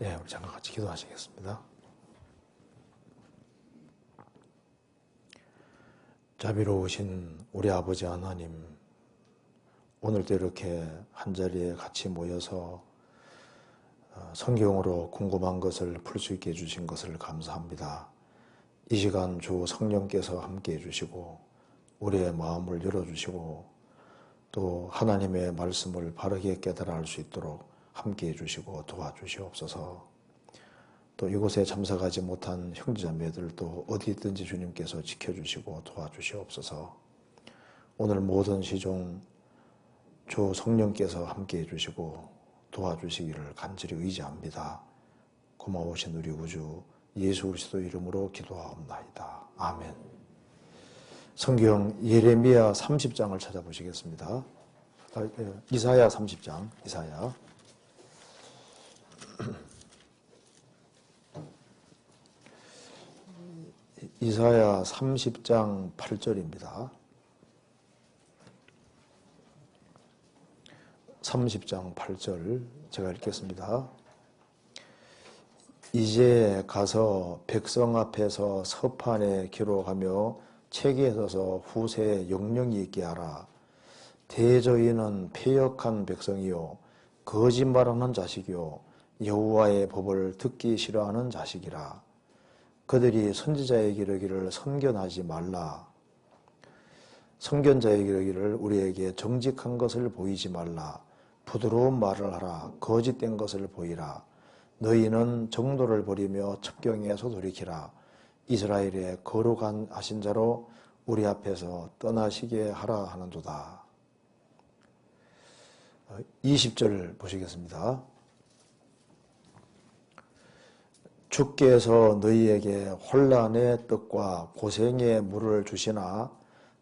예, 우리 잠깐 같이 기도하시겠습니다. 자비로우신 우리 아버지 하나님, 오늘도 이렇게 한자리에 같이 모여서 성경으로 궁금한 것을 풀 수 있게 해주신 것을 감사합니다. 이 시간 주 성령께서 함께 해주시고 우리의 마음을 열어주시고 또 하나님의 말씀을 바르게 깨달아 알 수 있도록 함께 해주시고 도와주시옵소서. 또 이곳에 참석하지 못한 형제자매들도 어디 있든지 주님께서 지켜주시고 도와주시옵소서. 오늘 모든 시종 주 성령께서 함께 해주시고 도와주시기를 간절히 의지합니다. 고마우신 우리 구주 예수 그리스도 이름으로 기도하옵나이다. 아멘. 성경 예레미야 30장을 찾아보시겠습니다. 이사야 30장, 이사야 30장 8절입니다. 30장 8절 제가 읽겠습니다. 이제 가서 백성 앞에서 서판에 기록하며 책에 써서 후세에 영령이 있게 하라. 대저희는 패역한 백성이요 거짓말하는 자식이요 여호와의 법을 듣기 싫어하는 자식이라. 그들이 선지자에게 이르기를 선견하지 말라. 선견자에게 이르기를 우리에게 정직한 것을 보이지 말라. 부드러운 말을 하라. 거짓된 것을 보이라. 너희는 정도를 버리며 첩경에서 돌이키라. 이스라엘의 거룩한 하신 자로 우리 앞에서 떠나시게 하라 하는도다. 20절 보시겠습니다. 주께서 너희에게 혼란의 떡과 고생의 물을 주시나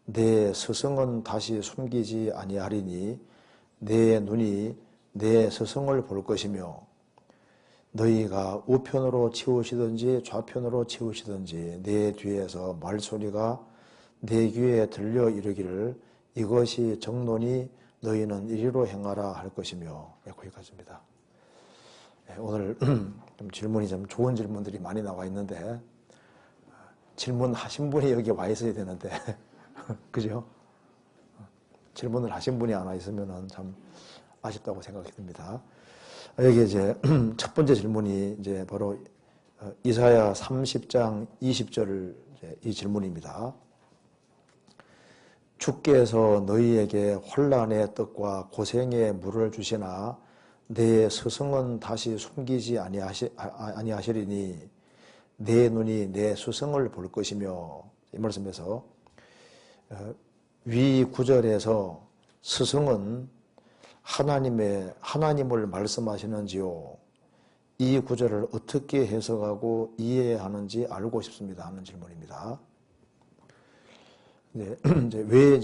내 스승은 다시 숨기지 아니하리니 내 눈이 내 스승을 볼 것이며 너희가 우편으로 치우시든지 좌편으로 치우시든지 내 뒤에서 말소리가 내 귀에 들려 이르기를 이것이 정론이 너희는 이리로 행하라 할 것이며. 거기까지입니다. 오늘 좀 질문이 좀 좋은 질문들이 많이 나와 있는데 질문하신 분이 여기 와 있어야 되는데 그죠? 질문을 하신 분이 안 와 있으면 참 아쉽다고 생각이 듭니다. 여기 이제 첫 번째 질문이 이제 바로 이사야 30장 20절 이 질문입니다. 주께서 너희에게 혼란의 떡과 고생의 물을 주시나 내 스승은 다시 숨기지 아니하시리니 내 눈이 내 스승을 볼 것이며. 이 말씀에서 위 구절에서 스승은 하나님을 말씀하시는지요? 이 구절을 어떻게 해석하고 이해하는지 알고 싶습니다 하는 질문입니다. 네, 왜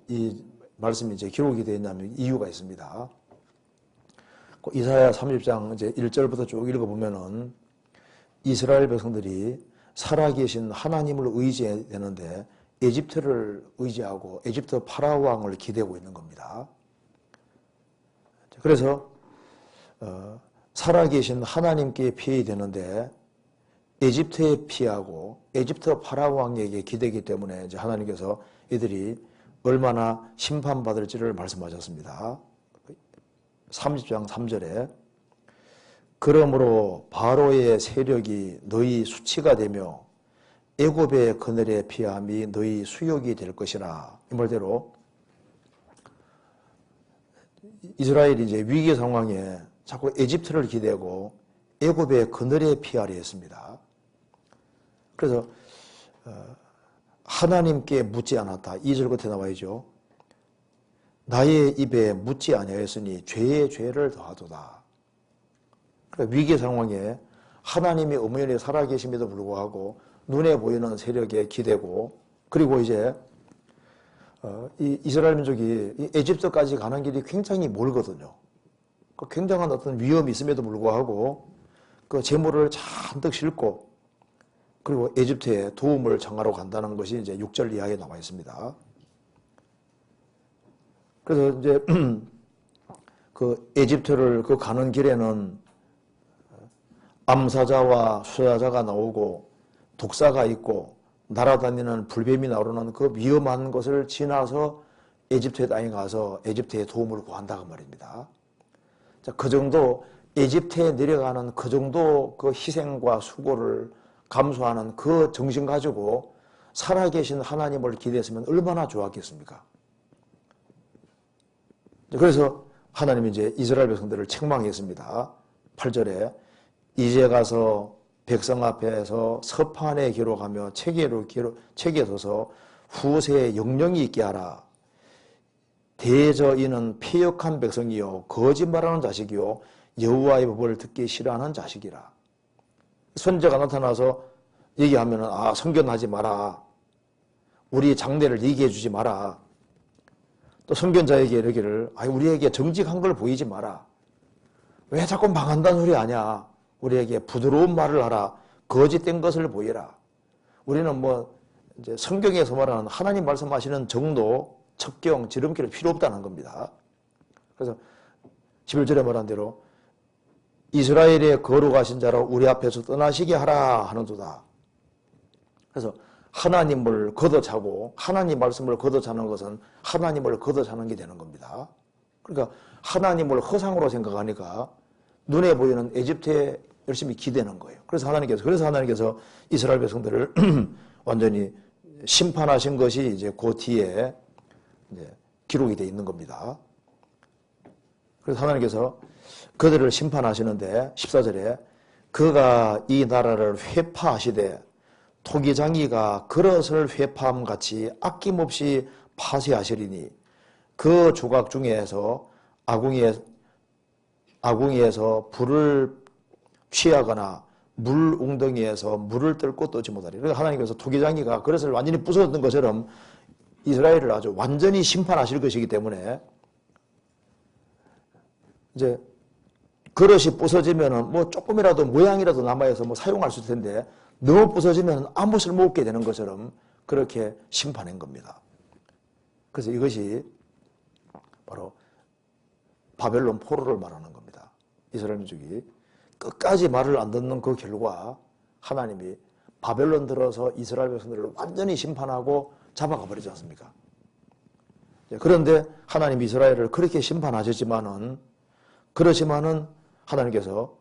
이 말씀이 이제 기록이 되어 있냐면 이유가 있습니다. 이사야 30장 이제 1절부터 쭉 읽어보면은 이스라엘 백성들이 살아계신 하나님을 의지해야 되는데 에집트를 의지하고 에집트 파라오 왕을 기대고 있는 겁니다. 그래서 살아계신 하나님께 피해야 되는데 에집트에 피하고 에집트 파라오 왕에게 기대기 때문에 이제 하나님께서 이들이 얼마나 심판받을지를 말씀하셨습니다. 30장 3절에 그러므로 바로의 세력이 너희 수치가 되며 애굽의 그늘의 피함이 너희 수욕이 될 것이라. 이 말대로 이스라엘이 이제 위기 상황에 자꾸 에집트를 기대고 애굽의 그늘에 피하려 했습니다. 그래서 하나님께 묻지 않았다. 2절 끝에 나와 있죠. 나의 입에 묻지 아니하였으니 죄의 죄를 더하도다. 그러니까 위기 상황에 하나님이 엄연히 살아계심에도 불구하고 눈에 보이는 세력에 기대고, 그리고 이제 이 이스라엘 민족이 에집트까지 가는 길이 굉장히 멀거든요. 그 굉장한 어떤 위험이 있음에도 불구하고 그 재물을 잔뜩 싣고 그리고 에집트에 도움을 청하러 간다는 것이 이제 6절 이하에 나와 있습니다. 그래서 이제 그 에집트를 그 가는 길에는 암사자와 수사자가 나오고 독사가 있고 날아다니는 불뱀이 나오는 그 위험한 것을 지나서 에집트의 땅에 가서 에집트의 도움을 구한다고 말입니다. 자, 그 정도 에집트에 내려가는 그 정도 그 희생과 수고를 감수하는 그 정신 가지고 살아계신 하나님을 기대했으면 얼마나 좋았겠습니까? 그래서 하나님이 이제 이스라엘 백성들을 책망했습니다. 8절에 이제 가서 백성 앞에서 서판에 기록하며 책에 서서 후세에 영령이 있게 하라. 대저 이는 패역한 백성이요 거짓말하는 자식이요 여호와의 법을 듣기 싫어하는 자식이라. 선지자가 나타나서 얘기하면은 선견하지 마라. 우리 장래를 얘기해 주지 마라. 또 선견자에게 이르기를 우리에게 정직한 걸 보이지 마라. 왜 자꾸 망한다는 소리 하냐. 우리에게 부드러운 말을 하라. 거짓된 것을 보이라. 우리는 이제 성경에서 말하는 하나님 말씀하시는 정도, 첩경, 지름길은 필요 없다는 겁니다. 그래서 11절에 말한 대로 이스라엘의 거룩하신 자로 우리 앞에서 떠나시게 하라 하는도다. 그래서 하나님을 걷어차고 하나님 말씀을 걷어차는 것은 하나님을 걷어차는 게 되는 겁니다. 그러니까 하나님을 허상으로 생각하니까 눈에 보이는 에집트에 열심히 기대는 거예요. 그래서 하나님께서 이스라엘 백성들을 완전히 심판하신 것이 이제 그 뒤에 이제 기록이 되어 있는 겁니다. 그래서 하나님께서 그들을 심판하시는데 14절에 그가 이 나라를 회파하시되 토기장이가 그릇을 회파함 같이 아낌없이 파쇄하시리니 그 조각 중에서 아궁이에서 불을 취하거나 물 웅덩이에서 물을 뜰고 떠지 못하리. 그러니까 하나님께서 토기장이가 그릇을 완전히 부숴둔 것처럼 이스라엘을 아주 완전히 심판하실 것이기 때문에 이제 그릇이 부서지면은 조금이라도 모양이라도 남아있어 사용할 수 있을 텐데 너무 부서지면 아무 쓸모없게 되는 것처럼 그렇게 심판한 겁니다. 그래서 이것이 바로 바벨론 포로를 말하는 겁니다. 이스라엘 민족이 끝까지 말을 안 듣는 그 결과 하나님이 바벨론 들어서 이스라엘 백성들을 완전히 심판하고 잡아가 버리지 않습니까? 그런데 하나님 이스라엘을 그렇게 심판하셨지만은 그렇지만은 하나님께서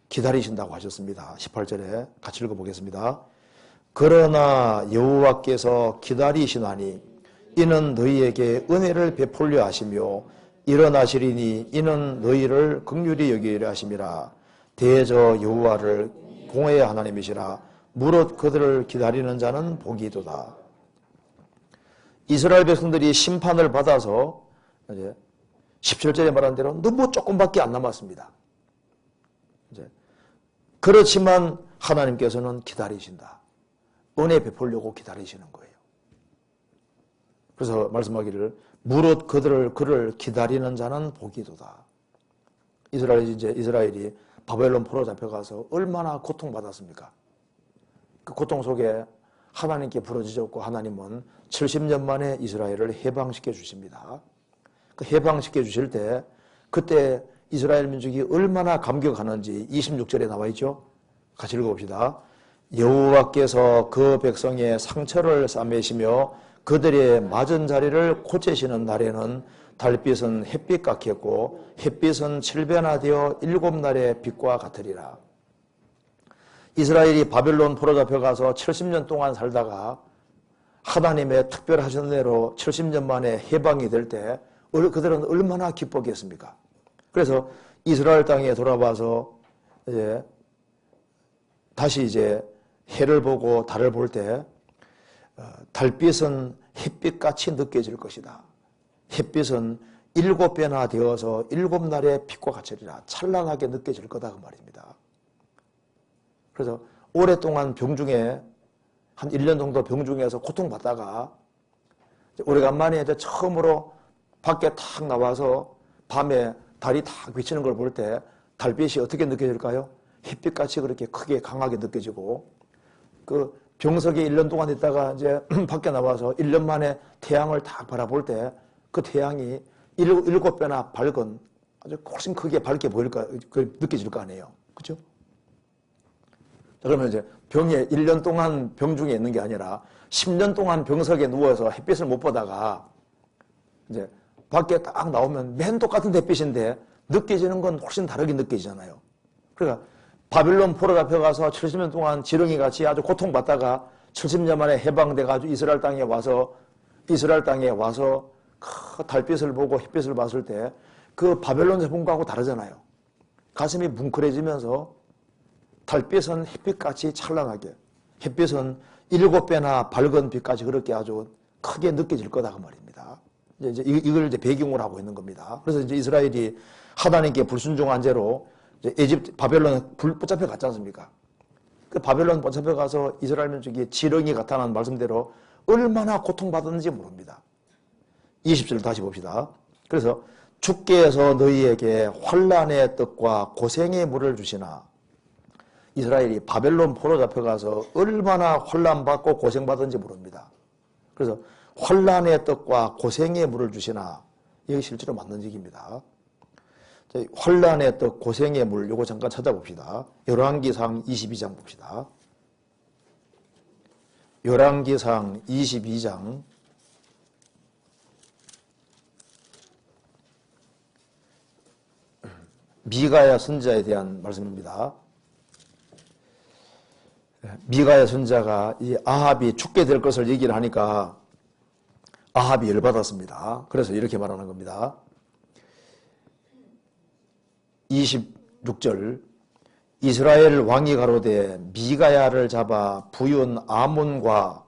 기다리신다고 하셨습니다. 18절에 같이 읽어보겠습니다. 그러나 여호와께서 기다리시나니 이는 너희에게 은혜를 베풀려 하시며 일어나시리니 이는 너희를 긍휼히 여기려 하심이라. 대저 여호와를 공회의 하나님이시라. 무릇 그들을 기다리는 자는 복이도다. 이스라엘 백성들이 심판을 받아서 이제 17절에 말한 대로 너무 조금밖에 안 남았습니다. 이제 그렇지만 하나님께서는 기다리신다. 은혜 베풀려고 기다리시는 거예요. 그래서 말씀하기를 무릇 그를 기다리는 자는 복이도다. 이스라엘이 바벨론 포로 잡혀가서 얼마나 고통받았습니까? 그 고통 속에 하나님께 부르짖었고 하나님은 70년 만에 이스라엘을 해방시켜 주십니다. 그 해방시켜 주실 때 그때 이스라엘 민족이 얼마나 감격하는지 26절에 나와 있죠. 같이 읽어봅시다. 여호와께서 그 백성의 상처를 싸매시며 그들의 맞은 자리를 고치시는 날에는 달빛은 햇빛 같겠고 햇빛은 7배나 되어 7날의 빛과 같으리라. 이스라엘이 바벨론 포로 잡혀가서 70년 동안 살다가 하나님의 특별하신 은혜로 70년 만에 해방이 될 때 그들은 얼마나 기뻤겠습니까? 그래서 이스라엘 땅에 돌아와서 다시 해를 보고 달을 볼 때 달빛은 햇빛같이 느껴질 것이다. 햇빛은 7배나 되어서 7날의 빛과 같으리라. 찬란하게 느껴질 거다 그 말입니다. 그래서 오랫동안 병중에 한 1년 정도 병중에서 고통받다가 오래간만에 처음으로 밖에 탁 나와서 밤에 달이 탁 비치는 걸 볼 때 달빛이 어떻게 느껴질까요? 햇빛같이 그렇게 크게 강하게 느껴지고 그 병석에 1년 동안 있다가 밖에 나와서 1년 만에 태양을 딱 바라볼 때 그 태양이 7배나 밝은 아주 훨씬 크게 밝게 보일까, 느껴질 거 아니에요. 그죠? 자, 그러면 이제 병에 1년 동안 병중에 있는 게 아니라 10년 동안 병석에 누워서 햇빛을 못 보다가 이제 밖에 딱 나오면 맨 똑같은 햇빛인데 느껴지는 건 훨씬 다르게 느껴지잖아요. 그러니까 바빌론 포로 잡혀가서 70년 동안 지렁이 같이 아주 고통받다가 70년 만에 해방돼가지고 이스라엘 땅에 와서 그 달빛을 보고 햇빛을 봤을 때 그 바벨론 제품과하고 다르잖아요. 가슴이 뭉클해지면서 달빛은 햇빛같이 찬란하게, 햇빛은 7배나 밝은 빛까지 그렇게 아주 크게 느껴질 거다 그 말입니다. 이걸 이제 배경으로 하고 있는 겁니다. 그래서 이제 이스라엘이 하나님께 불순종한 죄로 이제 에집트 바벨론에 붙잡혀 갔지 않습니까? 그 바벨론 붙잡혀 가서 이스라엘 민족이 지렁이 같다는 말씀대로 얼마나 고통받았는지 모릅니다. 20절 다시 봅시다. 그래서 주께서 너희에게 환난의 떡과 고생의 물을 주시나, 이스라엘이 바벨론 포로 잡혀가서 얼마나 환난받고 고생받은지 모릅니다. 그래서 환난의 떡과 고생의 물을 주시나, 이게 실제로 맞는 얘기입니다. 환난의 떡, 고생의 물, 요거 잠깐 찾아봅시다. 열왕기상 22장 봅시다. 열왕기상 22장 미가야 선지자에 대한 말씀입니다. 미가야 선지자가 이 아합이 죽게 될 것을 얘기를 하니까 아합이 열받았습니다. 그래서 이렇게 말하는 겁니다. 26절 이스라엘 왕이 가로되 미가야를 잡아 부윤 아몬과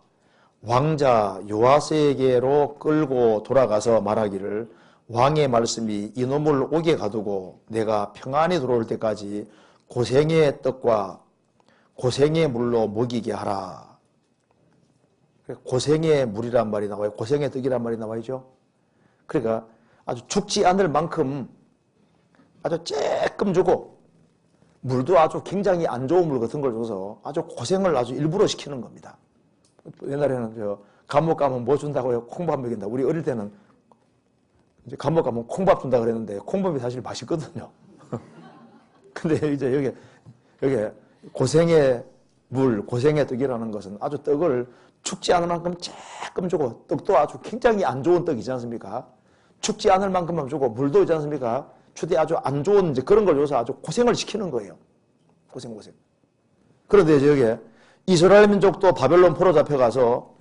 왕자 요아스에게로 끌고 돌아가서 말하기를 왕의 말씀이 이놈을 옥에 가두고 내가 평안히 들어올 때까지 고생의 떡과 고생의 물로 먹이게 하라. 고생의 물이란 말이 나와요. 고생의 떡이란 말이 나와야죠. 그러니까 아주 죽지 않을 만큼 아주 조금 주고 물도 아주 굉장히 안 좋은 물 같은 걸 줘서 아주 고생을 아주 일부러 시키는 겁니다. 옛날에는 감옥 가면 뭐 준다고요? 콩밥 먹인다. 우리 어릴 때는 이제 감옥 가면 콩밥 준다 그랬는데 콩밥이 사실 맛있거든요. 근데 이제 여기 고생의 물, 고생의 떡이라는 것은 아주 떡을 죽지 않을 만큼 조금 주고, 떡도 아주 굉장히 안 좋은 떡이지 않습니까? 죽지 않을 만큼만 주고, 물도 있지 않습니까? 주대 아주 안 좋은 이제 그런 걸 줘서 아주 고생을 시키는 거예요. 고생. 그런데 이제 여기 이스라엘 민족도 바벨론 포로 잡혀가서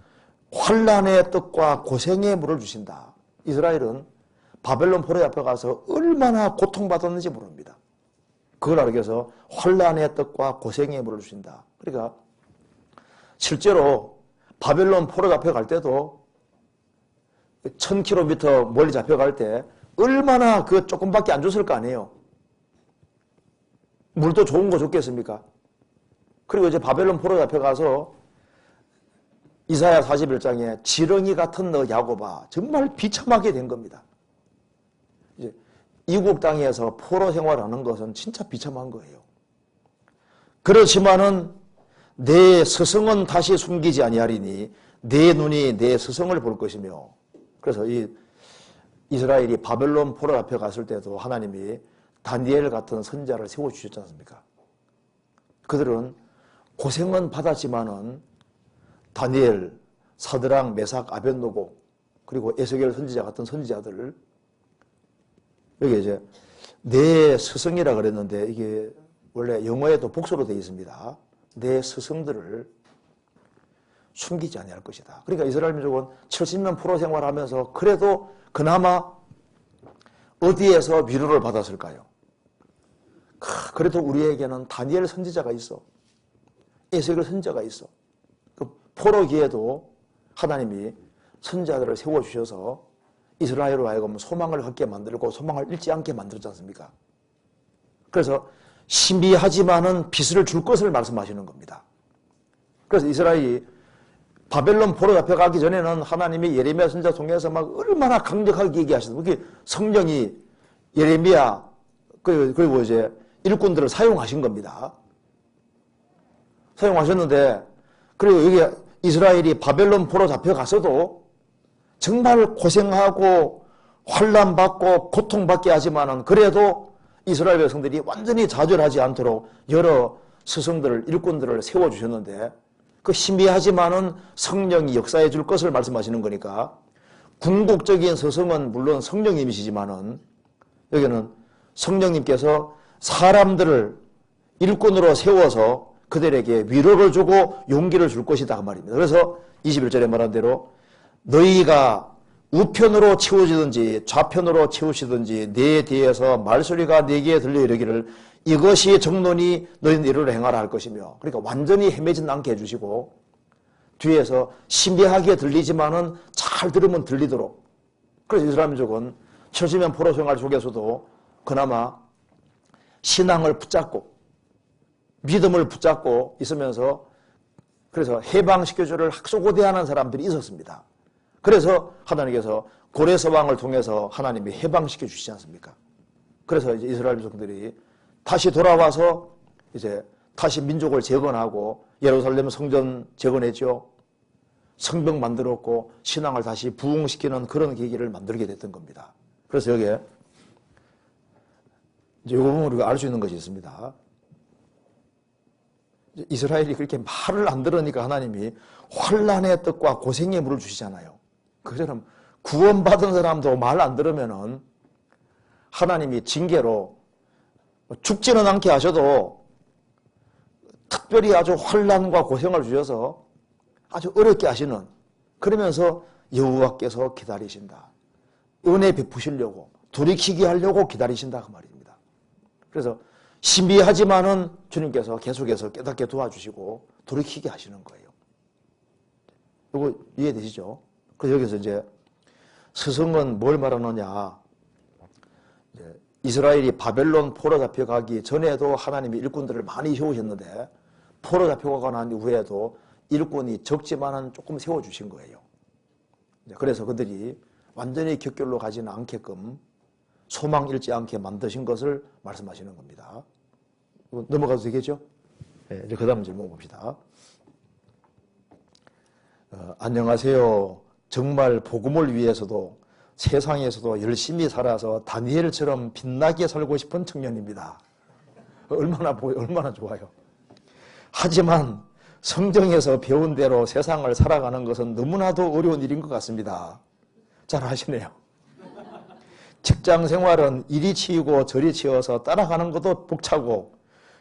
환난의 떡과 고생의 물을 주신다. 이스라엘은 바벨론 포로 잡혀가서 얼마나 고통받았는지 모릅니다. 그걸 알기 위해서 환난의 떡과 고생의 물을 주신다. 그러니까 실제로 바벨론 포로 잡혀갈 때도 1000km 멀리 잡혀갈 때 얼마나 그 조금밖에 안 줬을 거 아니에요. 물도 좋은 거 줬겠습니까? 그리고 이제 바벨론 포로 잡혀가서 이사야 41장에 지렁이 같은 너 야곱아, 정말 비참하게 된 겁니다. 이제 이국 땅에서 포로 생활하는 것은 진짜 비참한 거예요. 그렇지만은 내 스승은 다시 숨기지 아니하리니 내 눈이 내 스승을 볼 것이며, 그래서 이 이스라엘이 바벨론 포로 잡혀갔을 때도 하나님이 다니엘 같은 선지자를 세워주셨지 않습니까? 그들은 고생은 받았지만은 다니엘, 사드랑, 메삭, 아벳노고 그리고 에스겔 선지자 같은 선지자들을 여기 이제 내 스승이라 그랬는데 이게 원래 영어에도 복수로 되어 있습니다. 내 스승들을 숨기지 아니할 것이다. 그러니까 이스라엘 민족은 70년 포로 생활하면서 그래도 그나마 어디에서 위로를 받았을까요? 그래도 우리에게는 다니엘 선지자가 있어. 에스겔 선지자가 있어. 그 포로기에도 하나님이 선지자들을 세워주셔서 이스라엘로 하여금 소망을 갖게 만들고 소망을 잃지 않게 만들었지 않습니까? 그래서 신비하지만은 빛을 줄 것을 말씀하시는 겁니다. 그래서 이스라엘이 바벨론 포로 잡혀가기 전에는 하나님이 예레미야 선지자 통해서 막 얼마나 강력하게 얘기하셨어요. 그게 성령이 예레미야 그리고 이제 일꾼들을 사용하신 겁니다. 사용하셨는데, 그리고 여기 이스라엘이 바벨론 포로 잡혀갔어도 정말 고생하고 환난받고 고통받게 하지만은 그래도 이스라엘 백성들이 완전히 좌절하지 않도록 여러 스승들, 일꾼들을 세워주셨는데 그 신비하지만은 성령이 역사해 줄 것을 말씀하시는 거니까 궁극적인 스승은 물론 성령님이시지만은 여기는 성령님께서 사람들을 일꾼으로 세워서 그들에게 위로를 주고 용기를 줄 것이다 그 말입니다. 그래서 21절에 말한 대로 너희가 우편으로 치우시든지 좌편으로 치우시든지 내 뒤에서 말소리가 내게 들려 이르기를 이것이 정론이 너희는 이를 행하라 할 것이며 그러니까 완전히 헤매진 않게 해주시고 뒤에서 신비하게 들리지만은 잘 들으면 들리도록 그래서 이스라엘 민족은 70년 포로 생활 속에서도 그나마 신앙을 붙잡고 믿음을 붙잡고 있으면서 그래서 해방시켜주를 학소고대하는 사람들이 있었습니다. 그래서 하나님께서 고레스 왕을 통해서 하나님이 해방시켜 주시지 않습니까? 그래서 이제 이스라엘 백성들이 다시 돌아와서 이제 다시 민족을 재건하고 예루살렘 성전 재건했죠. 성벽 만들었고 신앙을 다시 부흥시키는 그런 계기를 만들게 됐던 겁니다. 그래서 여기에 이제 이 부분을 우리가 알 수 있는 것이 있습니다. 이스라엘이 그렇게 말을 안 들으니까 하나님이 환난의 뜻과 고생의 물을 주시잖아요. 그처럼 구원받은 사람도 말 안 들으면은 하나님이 징계로 죽지는 않게 하셔도 특별히 아주 환난과 고생을 주셔서 아주 어렵게 하시는 그러면서 여호와께서 기다리신다. 은혜 베푸시려고 돌이키게 하려고 기다리신다 그 말입니다. 그래서 신비하지만은 주님께서 계속해서 깨닫게 도와주시고 돌이키게 하시는 거예요. 이거 이해되시죠? 그래서 여기서 이제 스승은 뭘 말하느냐? 이제 이스라엘이 바벨론 포로 잡혀가기 전에도 하나님이 일꾼들을 많이 세우셨는데 포로 잡혀가고 난 후에도 일꾼이 적지만은 조금 세워주신 거예요. 그래서 그들이 완전히 격결로 가지는 않게끔 소망 잃지 않게 만드신 것을 말씀하시는 겁니다. 넘어가도 되겠죠? 네, 이제 그 다음 질문 봅시다. 안녕하세요. 정말 복음을 위해서도 세상에서도 열심히 살아서 다니엘처럼 빛나게 살고 싶은 청년입니다. 얼마나 좋아요. 하지만 성경에서 배운 대로 세상을 살아가는 것은 너무나도 어려운 일인 것 같습니다. 잘 아시네요. 직장 생활은 이리 치이고 저리 치여서 따라가는 것도 벅차고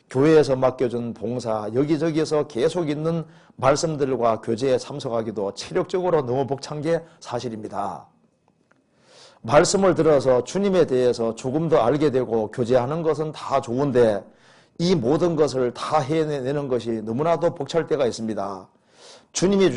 교회에서 맡겨준 봉사, 여기저기에서 계속 있는 말씀들과 교제에 참석하기도 체력적으로 너무 벅찬 게 사실입니다. 말씀을 들어서 주님에 대해서 조금 더 알게 되고 교제하는 것은 다 좋은데 이 모든 것을 다 해내는 것이 너무나도 벅찰 때가 있습니다. 주님이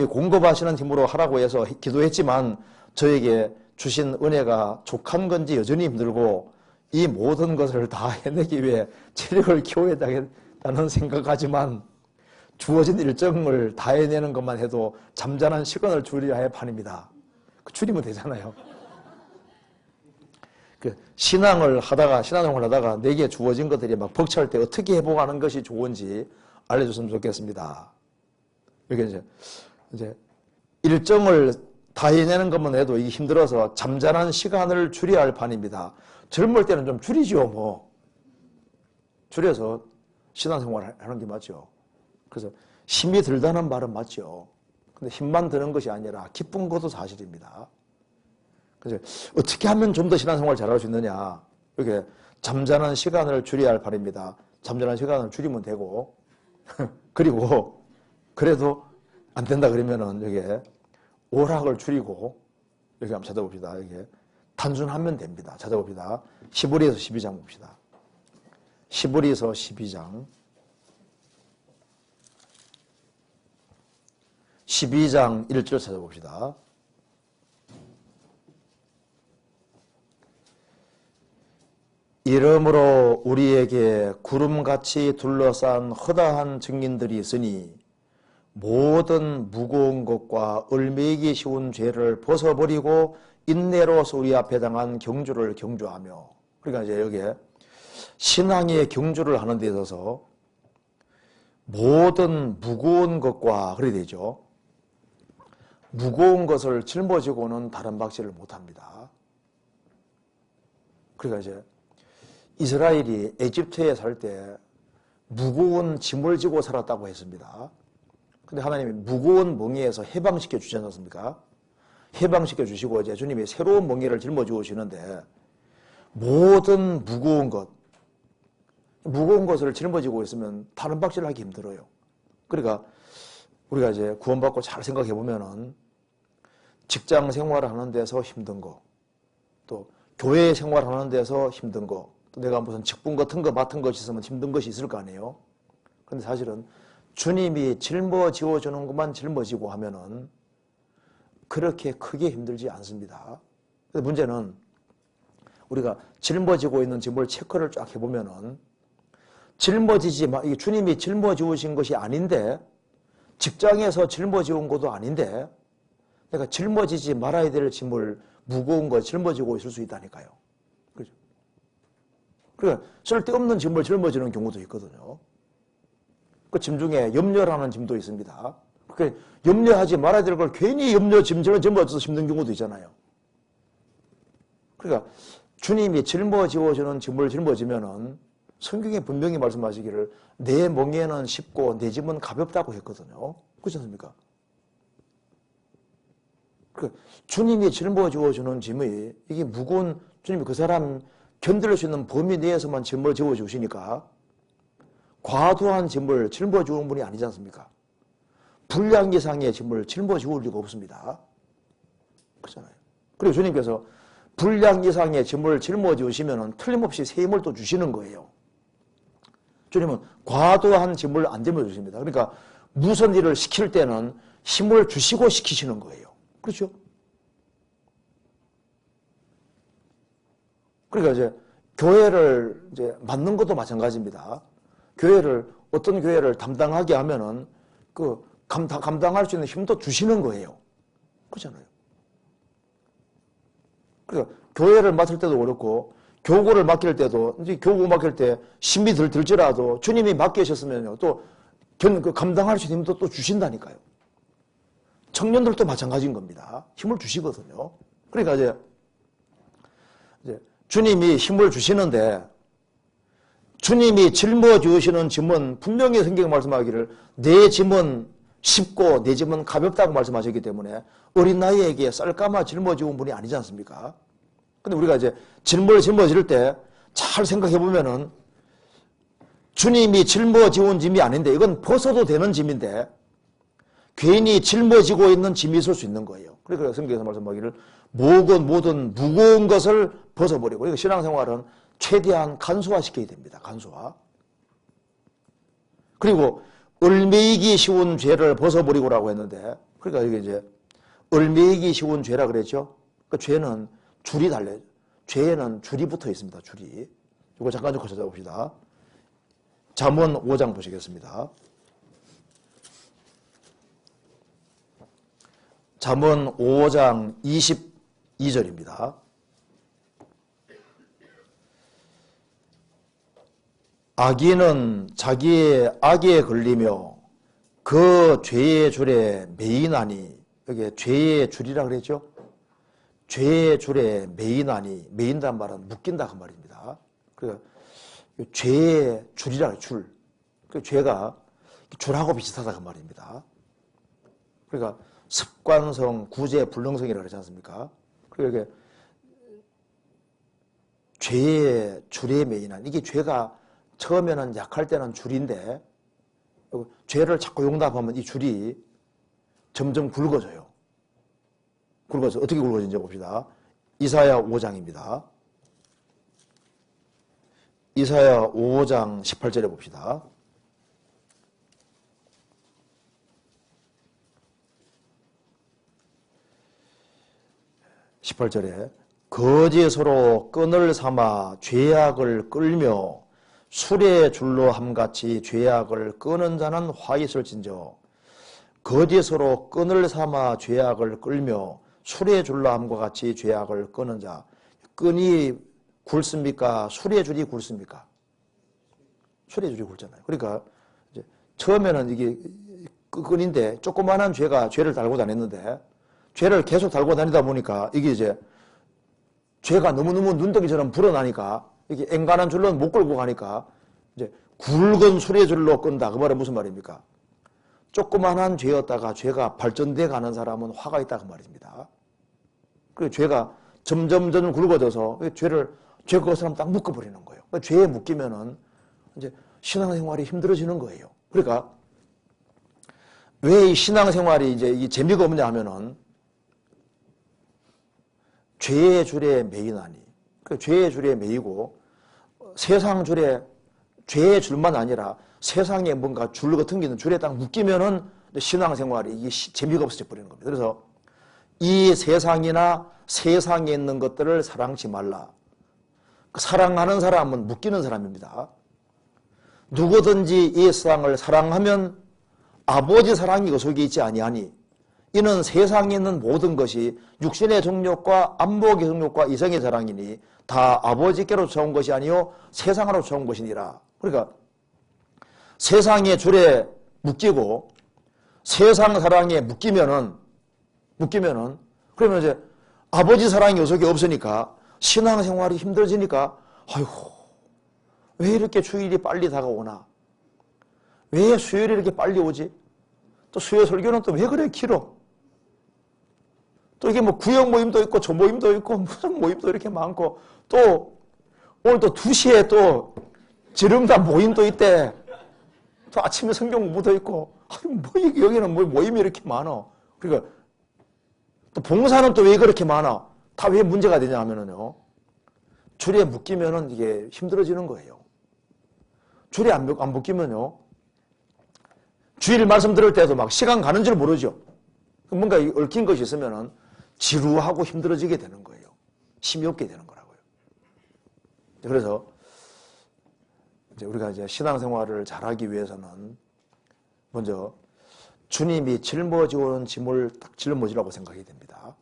공급하시는 힘으로 하라고 해서 기도했지만 저에게 주신 은혜가 족한 건지 여전히 힘들고 이 모든 것을 다 해내기 위해 체력을 키워야 되겠다는 생각하지만 주어진 일정을 다 해내는 것만 해도 잠잠한 시간을 줄여야 할 판입니다. 줄이면 되잖아요. 신앙생활을 하다가 내게 주어진 것들이 막 벅찰 때 어떻게 해보가는 것이 좋은지 알려줬으면 좋겠습니다. 이게 이제 일정을 다 해내는 것만 해도 이게 힘들어서 잠잠한 시간을 줄여야 할 판입니다. 젊을 때는 좀 줄이죠, 뭐. 줄여서 신앙생활 하는 게 맞죠. 그래서 힘이 들다는 말은 맞죠. 근데 힘만 드는 것이 아니라 기쁜 것도 사실입니다. 그래서 어떻게 하면 좀 더 신앙생활 잘할 수 있느냐. 이렇게 잠잠한 시간을 줄여야 할 판입니다. 잠잠한 시간을 줄이면 되고, 그리고 그래도 안 된다 그러면은 여기에 오락을 줄이고, 여기 한번 찾아봅시다. 여기 단순하면 됩니다. 찾아봅시다. 히브리서 12장 봅시다. 히브리서 12장. 12장 1절 찾아봅시다. 이러므로 우리에게 구름같이 둘러싼 허다한 증인들이 있으니 모든 무거운 것과 얼매이기 쉬운 죄를 벗어버리고 인내로서 우리 앞에 당한 경주를 경주하며, 그러니까 이제 여기에 신앙의 경주를 하는 데 있어서 모든 무거운 것과 그래야 되죠. 무거운 것을 짊어지고는 다른 박질을 못합니다. 그러니까 이제 이스라엘이 에집트에 살 때 무거운 짐을 지고 살았다고 했습니다. 근데 하나님이 무거운 멍에에서 해방시켜 주지 않았습니까? 해방시켜 주시고 이제 주님이 새로운 멍에를 짊어지고 오시는데 모든 무거운 것을 짊어지고 있으면 다른 박질을 하기 힘들어요. 그러니까 우리가 이제 구원받고 잘 생각해 보면은 직장 생활을 하는 데서 힘든 거, 또 교회 생활하는 데서 힘든 거, 또 내가 무슨 직분 같은 거 맡은 것이 있으면 힘든 것이 있을 거 아니에요. 근데 사실은 주님이 짊어지어 주는 것만 짊어지고 하면은 그렇게 크게 힘들지 않습니다. 근데 문제는 우리가 짊어지고 있는 짐을 체크를 쫙 해보면은 이게 주님이 짊어지우신 것이 아닌데, 직장에서 짊어지운 것도 아닌데 내가 짊어지지 말아야 될 짐을, 무거운 걸 짊어지고 있을 수 있다니까요. 그죠? 그러니까 쓸데없는 짐을 짊어지는 경우도 있거든요. 그 짐 중에 염려라는 짐도 있습니다. 그러니까 염려하지 말아야 될 걸 괜히 짐을 짊어져서 힘든 경우도 있잖아요. 그러니까 주님이 짊어지어주는 짐을 짊어지면은 성경에 분명히 말씀하시기를 내 멍에는 쉽고 내 짐은 가볍다고 했거든요. 그렇지 않습니까? 주님이 짊어지어주는 짐이 이게 무거운, 주님이 그 사람 견딜 수 있는 범위 내에서만 짐을 지어주시니까 과도한 짐을 짊어지는 분이 아니지 않습니까? 분량 이상의 짐을 짊어지울 리가 없습니다. 그렇잖아요. 그리고 주님께서 분량 이상의 짐을 짊어지시면 틀림없이 새 힘을 또 주시는 거예요. 주님은 과도한 짐을 안 짊어지십니다. 그러니까 무슨 일을 시킬 때는 힘을 주시고 시키시는 거예요. 그렇죠? 그러니까 이제 교회를 이제 맡는 것도 마찬가지입니다. 어떤 교회를 담당하게 하면은 그 감당할 수 있는 힘도 주시는 거예요. 그렇잖아요. 그러니까 교회를 맡을 때도 그렇고 교구를 맡길 때도, 이제 교구 맡길 때 힘이 들지라도 주님이 맡기셨으면요, 또 감당할 수 있는 힘도 또 주신다니까요. 청년들도 마찬가지인 겁니다. 힘을 주시거든요. 그러니까 이제 주님이 힘을 주시는데, 주님이 짊어지시는 짐은 분명히 성경에 말씀하기를 내 짐은 쉽고 내 짐은 가볍다고 말씀하셨기 때문에 어린 나이에게 쌀까마 짊어지운 분이 아니지 않습니까? 근데 우리가 이제 짐을 짊어질 때 잘 생각해 보면은 주님이 짊어지운 짐이 아닌데 이건 벗어도 되는 짐인데 괜히 짊어지고 있는 짐이 있을 수 있는 거예요. 그러니까 성경에서 말씀하기를 모든 무거운 것을 벗어버리고, 그러니까 신앙생활은 최대한 간소화시켜야 됩니다. 간소화. 그리고 얼매이기 쉬운 죄를 벗어버리고라고 했는데, 그러니까 이게 이제 얼매이기 쉬운 죄라 그랬죠. 그 죄는 줄이 달려요. 죄에는 줄이 붙어 있습니다. 줄이. 이거 잠깐 좀 찾아봅시다. 잠언 5장 보시겠습니다. 잠언 5장 22절입니다. 악인은 자기의 악에 걸리며 그 죄의 줄에 매이나니, 여기 죄의 줄이라 그랬죠? 죄의 줄에 매이나니, 매인다는 말은 묶인다 그 말입니다. 그러니까 죄의 줄이라 그래요, 줄. 그 죄가 줄하고 비슷하다 그 말입니다. 그러니까 습관성, 구제, 불능성이라고 그러지 않습니까? 그러니까 이게 죄의 줄에 매이나니, 이게 죄가 처음에는 약할 때는 줄인데 죄를 자꾸 용납하면 이 줄이 점점 굵어져요. 굵어서 어떻게 굵어진지 봅시다. 이사야 5장입니다. 이사야 5장 18절에 봅시다. (18절에) 거짓으로 끈을 삼아 죄악을 끌며 술의 줄로 함같이 죄악을 끄는 자는 화 있을진저. 거짓으로 끈을 삼아 죄악을 끌며 술의 줄로 함과 같이 죄악을 끄는 자. 끈이 굵습니까? 술의 줄이 굵습니까? 술의 줄이 굵잖아요. 그러니까 이제 처음에는 이게 끈인데 조그마한 죄를 달고 다녔는데 죄를 계속 달고 다니다 보니까 이게 이제 죄가 너무너무 눈덩이처럼 불어나니까 이게 앵간한 줄로는 못 끌고 가니까 이제 굵은 수레줄로 끈다. 그 말은 무슨 말입니까? 조그만한 죄였다가 죄가 발전돼 가는 사람은 화가 있다 그 말입니다. 그리고 죄가 점점 굵어져서 죄 그 사람 딱 묶어버리는 거예요. 그러니까 죄에 묶이면은 이제 신앙생활이 힘들어지는 거예요. 그러니까 왜 이 신앙생활이 이제 이 재미가 없냐 하면은 죄의 줄에 매이나니. 그 죄의 줄에 매이고 세상 줄에 죄의 줄만 아니라 세상에 뭔가 줄 같은 게 있는 줄에 딱 묶이면은 신앙생활이 이게 재미가 없어져 버리는 겁니다. 그래서 이 세상이나 세상에 있는 것들을 사랑치 말라. 사랑하는 사람은 묶이는 사람입니다. 누구든지 이 세상을 사랑하면 아버지 사랑이 그 속에 있지 아니하니 이는 세상에 있는 모든 것이 육신의 정욕과 안목의 정욕과 이성의 사랑이니 다 아버지께로 쫓아온 것이 아니요 세상으로 쫓아온 것이니라. 그러니까 세상의 줄에 묶이고 세상 사랑에 묶이면은 그러면 이제 아버지 사랑이 요 속에 없으니까 신앙생활이 힘들어지니까 아이고 왜 이렇게 주일이 빨리 다가오나? 왜 수요일이 이렇게 빨리 오지? 또 수요 설교는 또 왜 그래 길어? 또 이게 뭐 구역 모임도 있고 저 모임도 있고 무슨 모임도 이렇게 많고 또 오늘 또 2시에 또 지름단 모임도 있대. 또 아침에 성경 공부도 있고 아니 뭐 여기는 뭐 모임이 이렇게 많아. 그러니까 또 봉사는 또 왜 그렇게 많아? 다 왜 문제가 되냐 하면은요. 줄에 묶이면은 이게 힘들어지는 거예요. 줄에 안 묶이면요. 주일 말씀 들을 때도 막 시간 가는 줄 모르죠. 뭔가 얽힌 것이 있으면은 지루하고 힘들어지게 되는 거예요. 힘이 없게 되는 거라고요. 그래서 이제 우리가 이제 신앙생활을 잘하기 위해서는 먼저 주님이 짊어지오는 짐을 딱 짊어지라고 생각이 됩니다.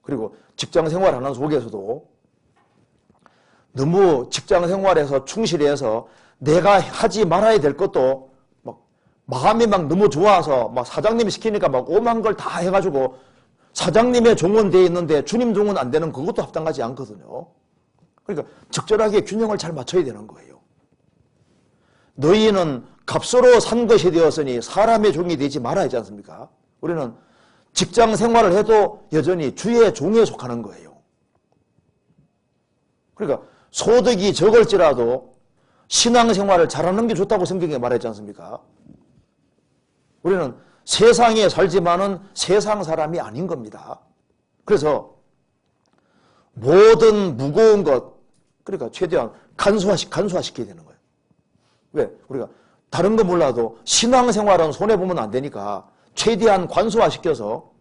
그리고 직장생활하는 속에서도 너무 직장생활에서 충실해서 내가 하지 말아야 될 것도 막 마음이 막 너무 좋아서 막 사장님이 시키니까 막 오만 걸 다 해가지고 사장님의 종은 돼 있는데 주님 종은 안 되는 그것도 합당하지 않거든요. 그러니까 적절하게 균형을 잘 맞춰야 되는 거예요. 너희는 값으로 산 것이 되었으니 사람의 종이 되지 말아야 하지 않습니까? 우리는 직장 생활을 해도 여전히 주의 종에 속하는 거예요. 그러니까 소득이 적을지라도 신앙생활을 잘하는 게 좋다고 성경에 말했지 않습니까? 우리는 세상에 살지만은 세상 사람이 아닌 겁니다. 그래서 모든 무거운 것, 그러니까 최대한 간소화시켜야 되는 거예요. 왜? 우리가 다른 거 몰라도 신앙생활은 손해보면 안 되니까 최대한 관소화시켜서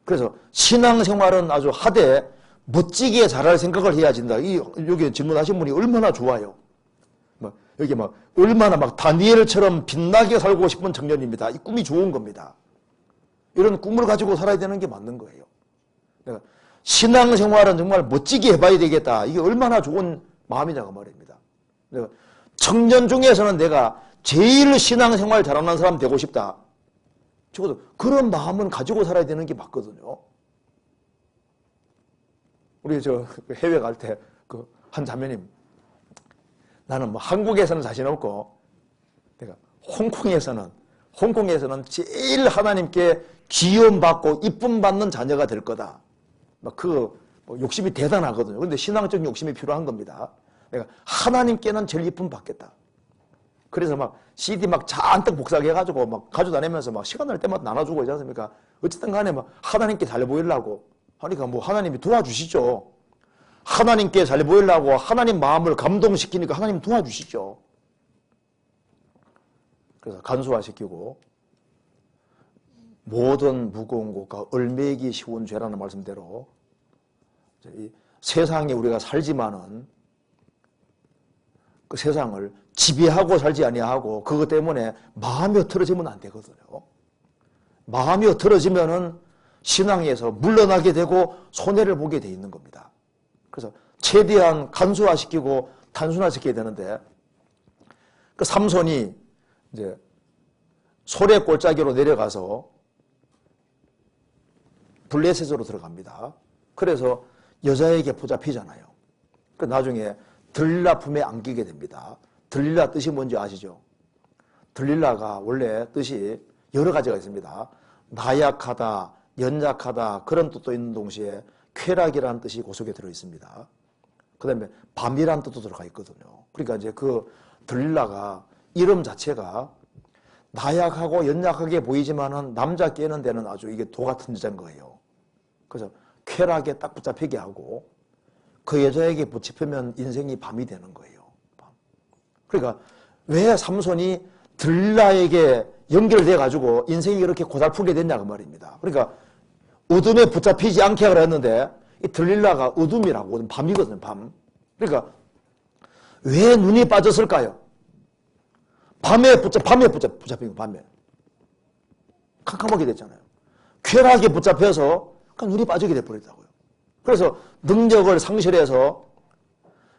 그래서 신앙생활은 아주 하되 멋지게 잘할 생각을 해야 진다. 여기 질문하신 분이 얼마나 좋아요. 여기 얼마나 다니엘처럼 빛나게 살고 싶은 청년입니다. 이 꿈이 좋은 겁니다. 이런 꿈을 가지고 살아야 되는 게 맞는 거예요. 내가 신앙생활은 정말 멋지게 해봐야 되겠다. 이게 얼마나 좋은 마음이냐고 말입니다. 내가 청년 중에서는 내가 제일 신앙생활 잘하는 사람 되고 싶다. 적어도 그런 마음은 가지고 살아야 되는 게 맞거든요. 우리 해외 갈 때 한 자매님, 나는 한국에서는 자신 없고 내가 홍콩에서는 제일 하나님께 기원받고 이쁨 받는 자녀가 될 거다. 욕심이 대단하거든요. 그런데 신앙적 욕심이 필요한 겁니다. 내가 하나님께는 제일 이쁨 받겠다. 그래서 CD 잔뜩 복사해가지고 가지고 다니면서 시간 날 때마다 나눠주고 있지 않습니까? 어쨌든 간에 하나님께 잘 보이려고 하니까 하나님이 도와주시죠. 하나님께 잘 보이려고 하나님 마음을 감동시키니까 하나님 도와주시죠. 그래서 간소화시키고 모든 무거운 것과 얼매기 쉬운 죄라는 말씀대로 이 세상에 우리가 살지만은 그 세상을 지배하고 살지 아니하고 그것 때문에 마음이 흐트러지면 안 되거든요. 마음이 흐트러지면은 신앙에서 물러나게 되고 손해를 보게 돼 있는 겁니다. 그래서 최대한 간소화시키고 단순화시켜야 되는데 그 삼손이 이제 소래 골짜기로 내려가서 블레셋으로 들어갑니다. 그래서 여자에게 붙잡히잖아요. 그 나중에 들릴라 품에 안기게 됩니다. 들릴라 뜻이 뭔지 아시죠? 들릴라가 원래 뜻이 여러 가지가 있습니다. 나약하다, 연약하다 그런 뜻도 있는 동시에 쾌락이라는 뜻이 그 속에 들어 있습니다. 그 다음에 밤이라는 뜻도 들어가 있거든요. 그러니까 이제 그 들릴라가 이름 자체가 나약하고 연약하게 보이지만은 남자 깨는 데는 아주 이게 도 같은 여자인 거예요. 그래서 쾌락에 딱 붙잡히게 하고 그 여자에게 붙잡히면 인생이 밤이 되는 거예요. 밤. 그러니까 왜 삼손이 들릴라에게 연결돼 가지고 인생이 이렇게 고달프게 됐냐 그 말입니다. 그러니까 어둠에 붙잡히지 않게 하라 했는데 이 들릴라가 어둠이라고 밤이거든요. 밤. 그러니까 왜 눈이 빠졌을까요? 밤에 붙잡히고 밤에 캄캄하게 됐잖아요. 쾌락에 붙잡혀서 눈이 빠지게 돼버리더라고요. 그래서 능력을 상실해서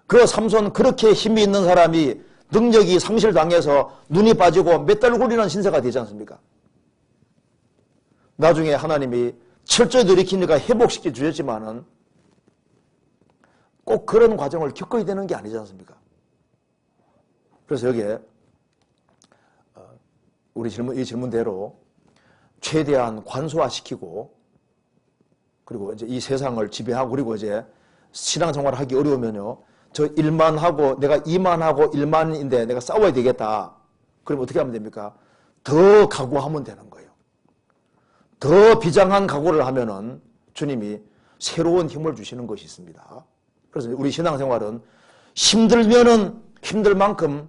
그 삼손 그렇게 힘이 있는 사람이 능력이 상실당해서 눈이 빠지고 맷달굴이라는 신세가 되지 않습니까? 나중에 하나님이 철저히 들이키니까 회복시켜 주셨지만은 꼭 그런 과정을 겪어야 되는 게 아니지 않습니까? 그래서 여기에 우리 이 질문대로 최대한 관소화시키고 그리고 이제 이 세상을 지배하고 그리고 이제 신앙생활을 하기 어려우면요. 저 일만 하고 내가 이만 하고 일만인데 내가 싸워야 되겠다. 그럼 어떻게 하면 됩니까? 더 각오하면 되는 거예요. 더 비장한 각오를 하면은 주님이 새로운 힘을 주시는 것이 있습니다. 그래서 우리 신앙생활은 힘들면은 힘들 만큼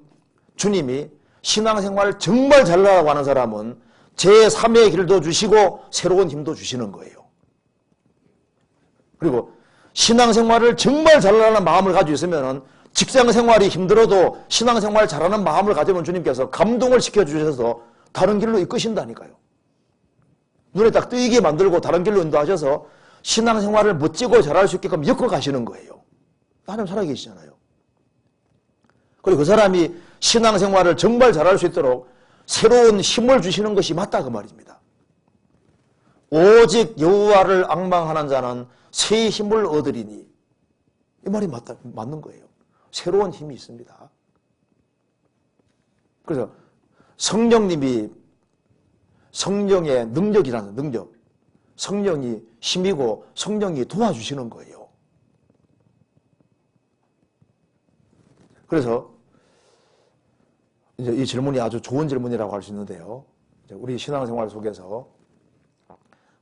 주님이 신앙생활 정말 잘하라고 하는 사람은 제3의 길도 주시고 새로운 힘도 주시는 거예요. 그리고 신앙생활을 정말 잘하라는 마음을 가지고 있으면 직장생활이 힘들어도 신앙생활 잘하는 마음을 가지면 주님께서 감동을 시켜주셔서 다른 길로 이끄신다니까요. 눈에 딱 뜨이게 만들고 다른 길로 인도하셔서 신앙생활을 멋지고 잘할 수 있게끔 엮어가시는 거예요. 하나님 살아계시잖아요. 그리고 그 사람이 신앙생활을 정말 잘할 수 있도록 새로운 힘을 주시는 것이 맞다 그 말입니다. 오직 여호와를 앙망하는 자는 새 힘을 얻으리니 이 말이 맞는 거예요. 새로운 힘이 있습니다. 그래서 성령님이 성령의 능력이라는 능력, 성령이 힘이고 성령이 도와주시는 거예요. 그래서 이제 이 질문이 아주 좋은 질문이라고 할 수 있는데요. 우리 신앙생활 속에서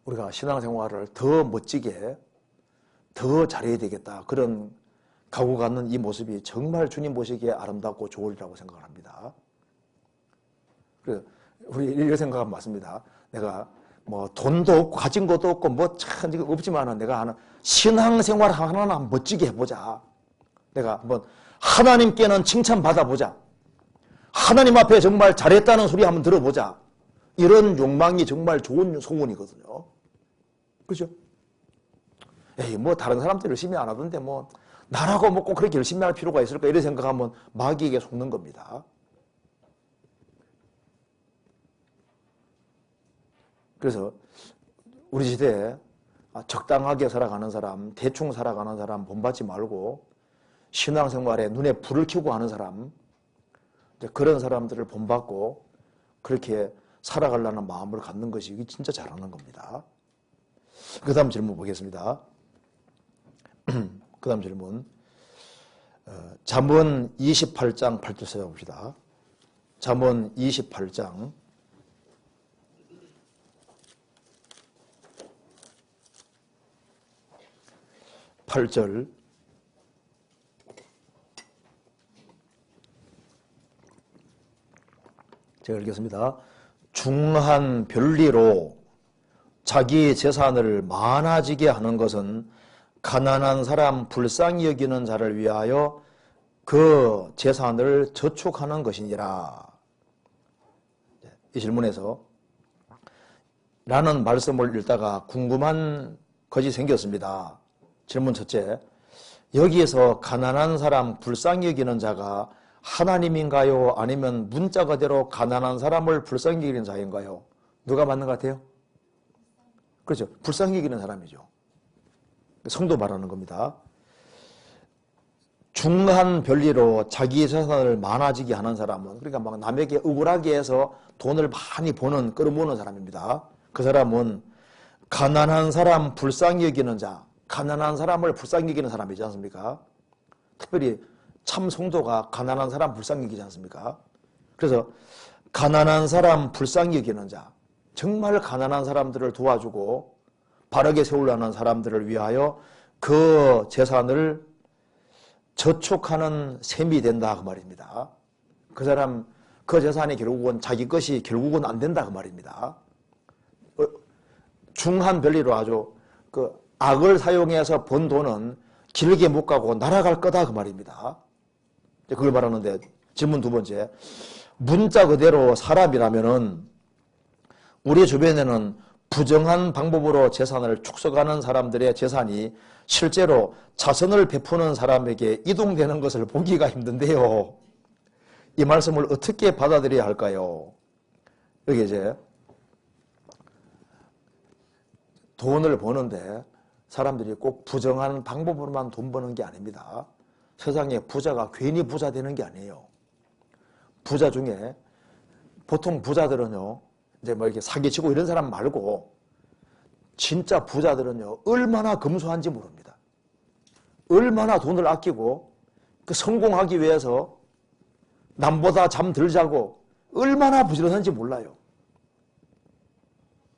우리가 신앙생활을 더 멋지게 더 잘해야 되겠다. 그런 각오 갖는 이 모습이 정말 주님 보시기에 아름답고 좋으리라고 생각을 합니다. 그래서 우리 이렇게 생각하면 맞습니다. 내가 뭐 돈도 없고 가진 것도 없고 뭐 참 없지만은 내가 하는 신앙생활 하나는 멋지게 해보자. 내가 한번 하나님께는 칭찬 받아보자. 하나님 앞에 정말 잘했다는 소리 한번 들어보자. 이런 욕망이 정말 좋은 소원이거든요. 그렇죠? 에이, 뭐 다른 사람들 열심히 안 하던데 뭐 나라고 뭐 꼭 그렇게 열심히 할 필요가 있을까? 이런 생각하면 마귀에게 속는 겁니다. 그래서 우리 시대에 적당하게 살아가는 사람, 대충 살아가는 사람 본받지 말고 신앙생활에 눈에 불을 켜고 하는 사람, 그런 사람들을 본받고 그렇게 살아가려는 마음을 갖는 것이 이게 진짜 잘하는 겁니다. 그 다음 질문 보겠습니다. 그 다음 질문. 잠언 28장 8절 써봅시다. 잠언 28장 8절. 제가 읽겠습니다. 중한 별리로 자기 재산을 많아지게 하는 것은 가난한 사람 불쌍히 여기는 자를 위하여 그 재산을 저축하는 것이니라. 이 질문에서 라는 말씀을 읽다가 궁금한 것이 생겼습니다. 질문 첫째, 여기에서 가난한 사람 불쌍히 여기는 자가 하나님인가요? 아니면 문자 그대로 가난한 사람을 불쌍히 여기는 자인가요? 누가 맞는 것 같아요? 그렇죠. 불쌍히 여기는 사람이죠. 성도 말하는 겁니다. 중한 별리로 자기 재산을 많아지게 하는 사람은, 그러니까 막 남에게 억울하게 해서 돈을 많이 버는, 끌어모으는 사람입니다. 그 사람은 가난한 사람 불쌍히 여기는 자, 가난한 사람을 불쌍히 여기는 사람이지 않습니까? 특별히 참 성도가 가난한 사람 불쌍히 여기지 않습니까? 그래서 가난한 사람 불쌍히 여기는 자, 정말 가난한 사람들을 도와주고 바르게 세우려는 사람들을 위하여 그 재산을 저축하는 셈이 된다 그 말입니다. 그 사람 그 재산이 결국은 자기 것이 결국은 안 된다 그 말입니다. 중한 별리로 아주 그 악을 사용해서 번 돈은 길게 못 가고 날아갈 거다 그 말입니다. 그걸 말하는데 질문 두 번째, 문자 그대로 사람이라면은 우리 주변에는 부정한 방법으로 재산을 축적하는 사람들의 재산이 실제로 자선을 베푸는 사람에게 이동되는 것을 보기가 힘든데요. 이 말씀을 어떻게 받아들여야 할까요? 여기 이제 돈을 버는데 사람들이 꼭 부정한 방법으로만 돈 버는 게 아닙니다. 세상에 부자가 괜히 부자 되는 게 아니에요. 부자 중에 보통 부자들은요, 이제 뭐 이렇게 사기치고 이런 사람 말고 진짜 부자들은요, 얼마나 검소한지 모릅니다. 얼마나 돈을 아끼고 그 성공하기 위해서 남보다 잠 덜 자고 얼마나 부지런한지 몰라요.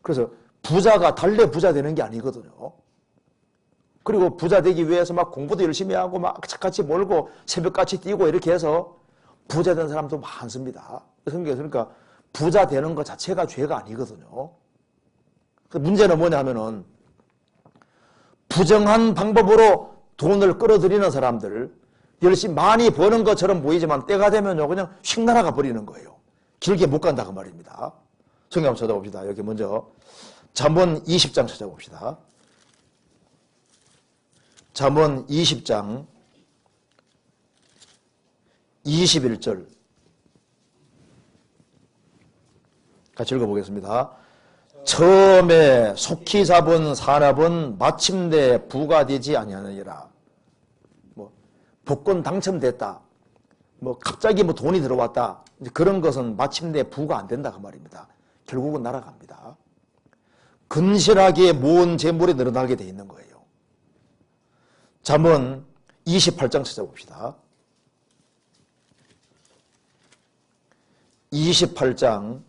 그래서 부자가 달래 부자 되는 게 아니거든요. 그리고 부자 되기 위해서 막 공부도 열심히 하고 막 착같이 몰고 새벽같이 뛰고 이렇게 해서 부자 된 사람도 많습니다. 그러니까 부자 되는 것 자체가 죄가 아니거든요. 문제는 뭐냐 하면은 부정한 방법으로 돈을 끌어들이는 사람들, 열심히 많이 버는 것처럼 보이지만 때가 되면요 그냥 휙 날아가 버리는 거예요. 길게 못 간다 그 말입니다. 성경 한번 찾아봅시다. 여기 먼저 잠언 20장 찾아봅시다. 잠언 20장 21절 같이 읽어보겠습니다. 처음에 속히 잡은 산업은 마침내 부가 되지 아니하느니라. 뭐 복권 당첨됐다. 뭐 갑자기 뭐 돈이 들어왔다. 그런 것은 마침내 부가 안 된다 그 말입니다. 결국은 날아갑니다. 근실하게 모은 재물이 늘어나게 돼 있는 거예요. 잠언 28장 찾아봅시다. 28장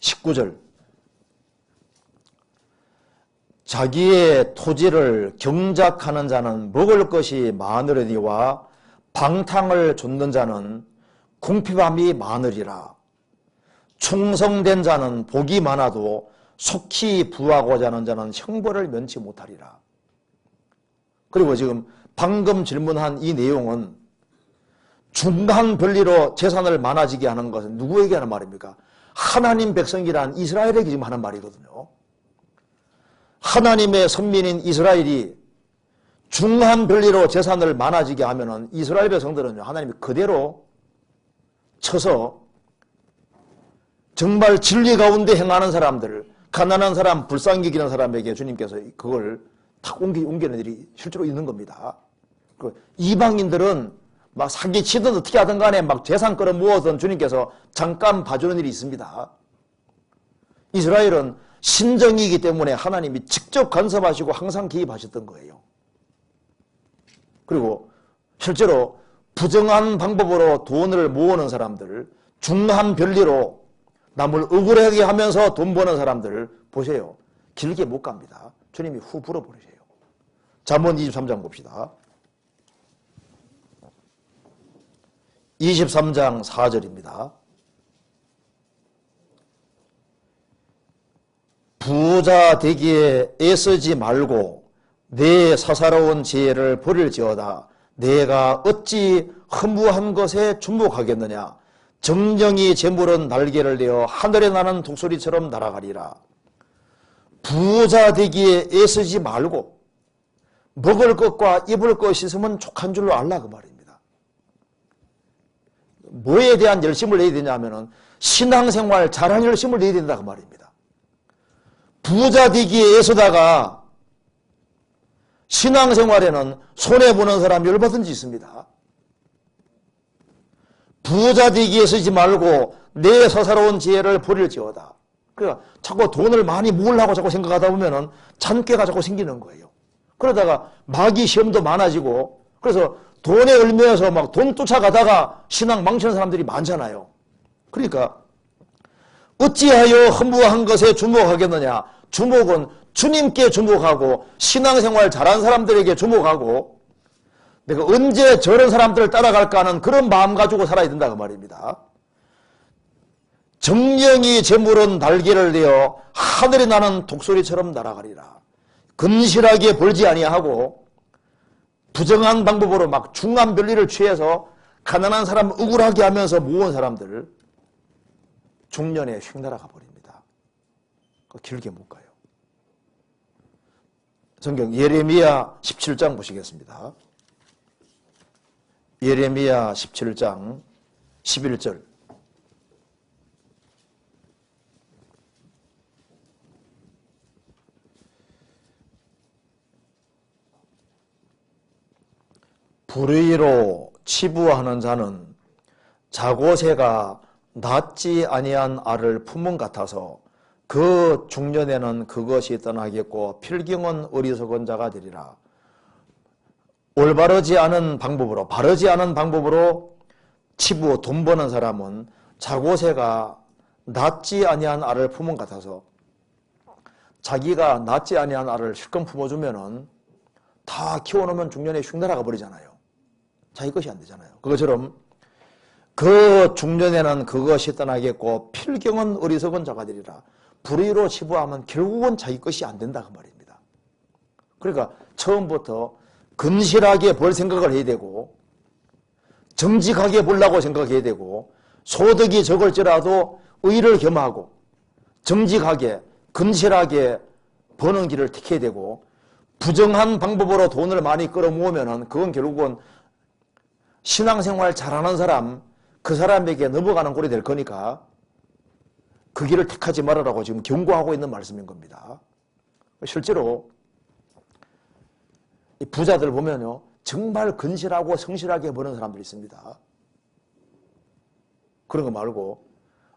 19절 자기의 토지를 경작하는 자는 먹을 것이 많으려니와 방탕을 좇는 자는 궁핍함이 많으리라. 충성된 자는 복이 많아도 속히 부하고자 하는 자는 형벌을 면치 못하리라. 그리고 지금 방금 질문한 이 내용은 중한 별리로 재산을 많아지게 하는 것은 누구에게 하는 말입니까? 하나님 백성이란 이스라엘에게 지금 하는 말이거든요. 하나님의 선민인 이스라엘이 중한 별리로 재산을 많아지게 하면은 이스라엘 백성들은요, 하나님이 그대로 쳐서 정말 진리 가운데 행하는 사람들, 가난한 사람, 불쌍히 여기는 사람에게 주님께서 그걸 탁 옮기는 일이 실제로 있는 겁니다. 이방인들은 막 사기치든 어떻게 하든 간에 막 재산 끌어모으든 주님께서 잠깐 봐주는 일이 있습니다. 이스라엘은 신정이기 때문에 하나님이 직접 간섭하시고 항상 개입하셨던 거예요. 그리고 실제로 부정한 방법으로 돈을 모으는 사람들, 중한 별리로 남을 억울하게 하면서 돈 버는 사람들 보세요. 길게 못 갑니다. 주님이 후 불어버리세요. 잠언 23장 봅시다. 23장 4절입니다. 부자 되기에 애쓰지 말고 내 사사로운 지혜를 버릴지어다. 내가 어찌 허무한 것에 주목하겠느냐. 정령이 재물은 날개를 내어 하늘에 나는 독수리처럼 날아가리라. 부자 되기에 애쓰지 말고 먹을 것과 입을 것이 있으면 족한 줄로 알라 그 말입니다. 뭐에 대한 열심을 내야 되냐 하면은 신앙생활 잘하는 열심을 내야 된다 그 말입니다. 부자 되기에 애쓰다가 신앙생활에는 손해보는 사람이 얼마든지 있습니다. 부자 되기에 쓰지 말고 내 서사로운 지혜를 버릴지어다. 그러니까 자꾸 돈을 많이 모으려고 자꾸 생각하다 보면은 잔꾀가 자꾸 생기는 거예요. 그러다가 마귀 시험도 많아지고, 그래서 돈에 얽매여서 막 돈 쫓아가다가 신앙 망치는 사람들이 많잖아요. 그러니까 어찌하여 허무한 것에 주목하겠느냐. 주목은 주님께 주목하고 신앙생활 잘한 사람들에게 주목하고, 내가 언제 저런 사람들을 따라갈까 하는 그런 마음 가지고 살아야 된다 그 말입니다. 정령이 재물은 날개를 내어 하늘에 나는 독소리처럼 날아가리라. 근실하게 벌지 아니하고 부정한 방법으로 막 중한 별리를 취해서 가난한 사람 억울하게 하면서 모은 사람들 중년에 휙 날아가 버립니다. 길게 못 가요. 성경 예레미야 17장 보시겠습니다. 예레미야 17장 11절. 불의로 치부하는 자는 자고새가 낳지 아니한 알을 품은 같아서 그 중년에는 그것이 떠나겠고 필경은 어리석은 자가 되리라. 올바르지 않은 방법으로, 바르지 않은 방법으로 치부, 돈 버는 사람은 자고새가 낳지 아니한 알을 품은 같아서, 자기가 낳지 아니한 알을 실컷 품어주면은 다 키워놓으면 중년에 휙 날아가 버리잖아요. 자기 것이 안 되잖아요. 그것처럼 그 중년에는 그것이 떠나겠고 필경은 어리석은 자가 되리라. 불의로 치부하면 결국은 자기 것이 안 된다 그 말입니다. 그러니까 처음부터 근실하게 벌 생각을 해야 되고, 정직하게 벌라고 생각해야 되고, 소득이 적을지라도 의를 겸하고 정직하게 근실하게 버는 길을 택해야 되고, 부정한 방법으로 돈을 많이 끌어모으면은 그건 결국은 신앙생활 잘하는 사람, 그 사람에게 넘어가는 꼴이 될 거니까 그 길을 택하지 말으라고 지금 경고하고 있는 말씀인 겁니다. 실제로 이 부자들 보면요, 정말 근실하고 성실하게 버는 사람들이 있습니다. 그런 거 말고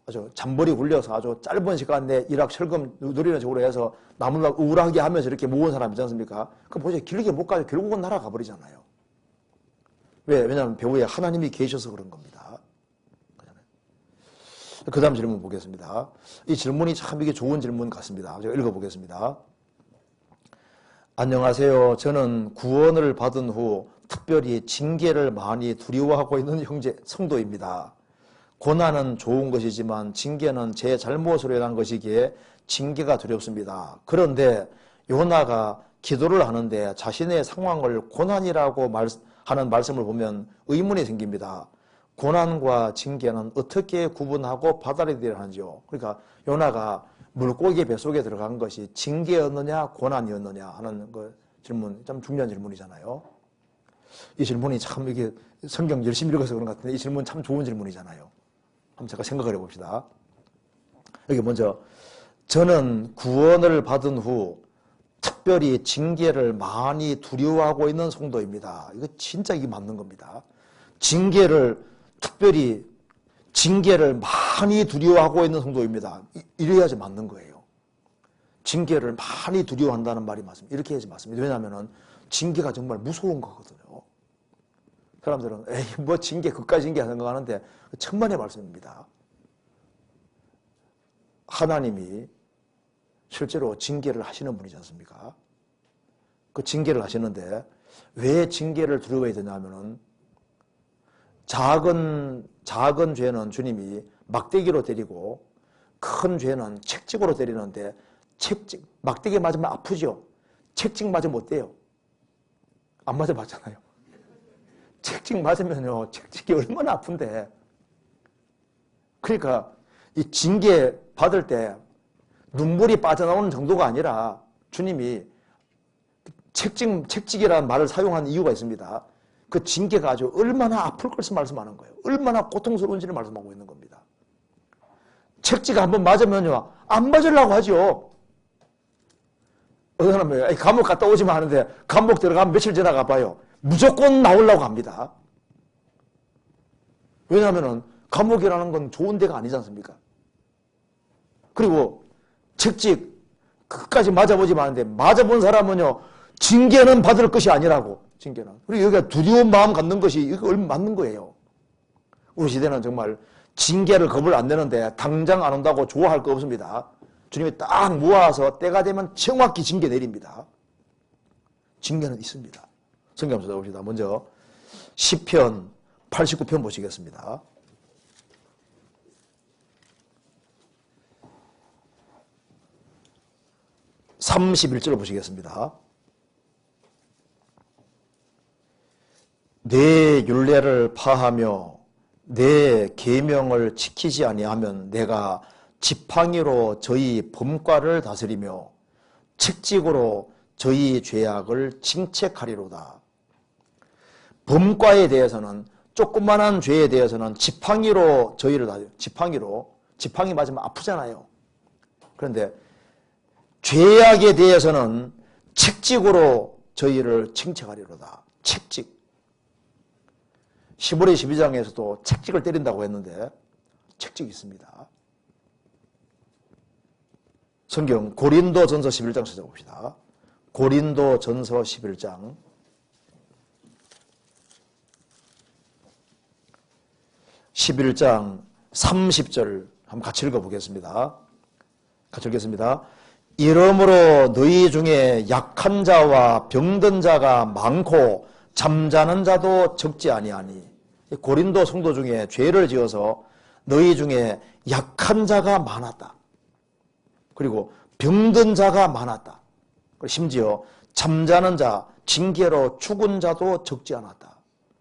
아주 잠벌이 굴려서 아주 짧은 시간 내에 일확천금 누리는 식으로 해서 남을 우울하게 하면서 이렇게 모은 사람 있지 않습니까? 그거 보세요. 길게 못 가요. 결국은 날아가 버리잖아요. 왜냐하면 배후에 하나님이 계셔서 그런 겁니다. 그 다음 질문 보겠습니다. 이 질문이 참 이게 좋은 질문 같습니다. 제가 읽어보겠습니다. 안녕하세요. 저는 구원을 받은 후 특별히 징계를 많이 두려워하고 있는 형제 성도입니다. 고난은 좋은 것이지만 징계는 제 잘못으로 인한 것이기에 징계가 두렵습니다. 그런데 요나가 기도를 하는데 자신의 상황을 고난이라고 하는 말씀을 보면 의문이 생깁니다. 고난과 징계는 어떻게 구분하고 받아들여야 하는지요? 그러니까 요나가 물고기 뱃속에 들어간 것이 징계였느냐 고난이었느냐 하는 그 질문, 참 중요한 질문이잖아요. 이 질문이 참 이게 성경 열심히 읽어서 그런 것 같은데 이 질문 참 좋은 질문이잖아요. 한번 제가 생각을 해봅시다. 여기 먼저 저는 구원을 받은 후 특별히 징계를 많이 두려워하고 있는 성도입니다. 이거 진짜 이게 맞는 겁니다. 특별히 징계를 많이 두려워하고 있는 성도입니다. 이래야지 맞는 거예요. 징계를 많이 두려워한다는 말이 맞습니다. 이렇게 해야지 맞습니다. 왜냐하면 징계가 정말 무서운 거거든요. 사람들은 에이 뭐 징계 그까지 징계 생각하는데 천만의 말씀입니다. 하나님이 실제로 징계를 하시는 분이지 않습니까? 그 징계를 하시는데 왜 징계를 두려워해야 되냐면은 작은 죄는 주님이 막대기로 때리고 큰 죄는 책찍으로 때리는데 막대기 맞으면 아프죠? 책찍 맞으면 어때요? 안 맞아봤잖아요. 책찍 맞으면요, 책찍이 얼마나 아픈데. 그러니까 이 징계 받을 때 눈물이 빠져나오는 정도가 아니라 주님이 책찍이라는 말을 사용한 이유가 있습니다. 그 징계가 아주 얼마나 아플 것을 말씀하는 거예요. 얼마나 고통스러운지를 말씀하고 있는 겁니다. 책찍 한번 맞으면요, 안 맞으려고 하죠. 어떤 사람은 감옥 갔다 오지만 하는데 감옥 들어가면 며칠 지나가 봐요. 무조건 나오려고 합니다. 왜냐하면 감옥이라는 건 좋은 데가 아니지 않습니까? 그리고 책직 끝까지 맞아보지만 하는데 맞아본 사람은요, 징계는 받을 것이 아니라고. 징계는. 그리고 여기가 두려운 마음 갖는 것이 이거 얼마 맞는 거예요. 우리 시대는 정말 징계를 겁을 안 내는데 당장 안 온다고 좋아할 거 없습니다. 주님이 딱 모아서 때가 되면 정확히 징계 내립니다. 징계는 있습니다. 성경 한번 찾아봅시다. 먼저 시편 89편 보시겠습니다. 31절 보시겠습니다. 내 율례를 파하며 내 계명을 지키지 아니하면 내가 지팡이로 저희 범과를 다스리며 책직으로 저희 죄악을 징책하리로다. 범과에 대해서는, 조그만한 죄에 대해서는 지팡이로 저희를 지팡이 맞으면 아프잖아요. 그런데 죄악에 대해서는 책직으로 저희를 징책하리로다. 책직. 15리 12장에서도 책직을 때린다고 했는데 책직이 있습니다. 성경 고린도전서 11장 찾아봅시다. 고린도전서 11장 11장 30절 한번 같이 읽어보겠습니다. 같이 읽겠습니다. 이러므로 너희 중에 약한 자와 병든 자가 많고 잠자는 자도 적지 아니하니. 고린도 성도 중에 죄를 지어서 너희 중에 약한 자가 많았다. 그리고 병든 자가 많았다. 심지어 잠자는 자, 징계로 죽은 자도 적지 않았다.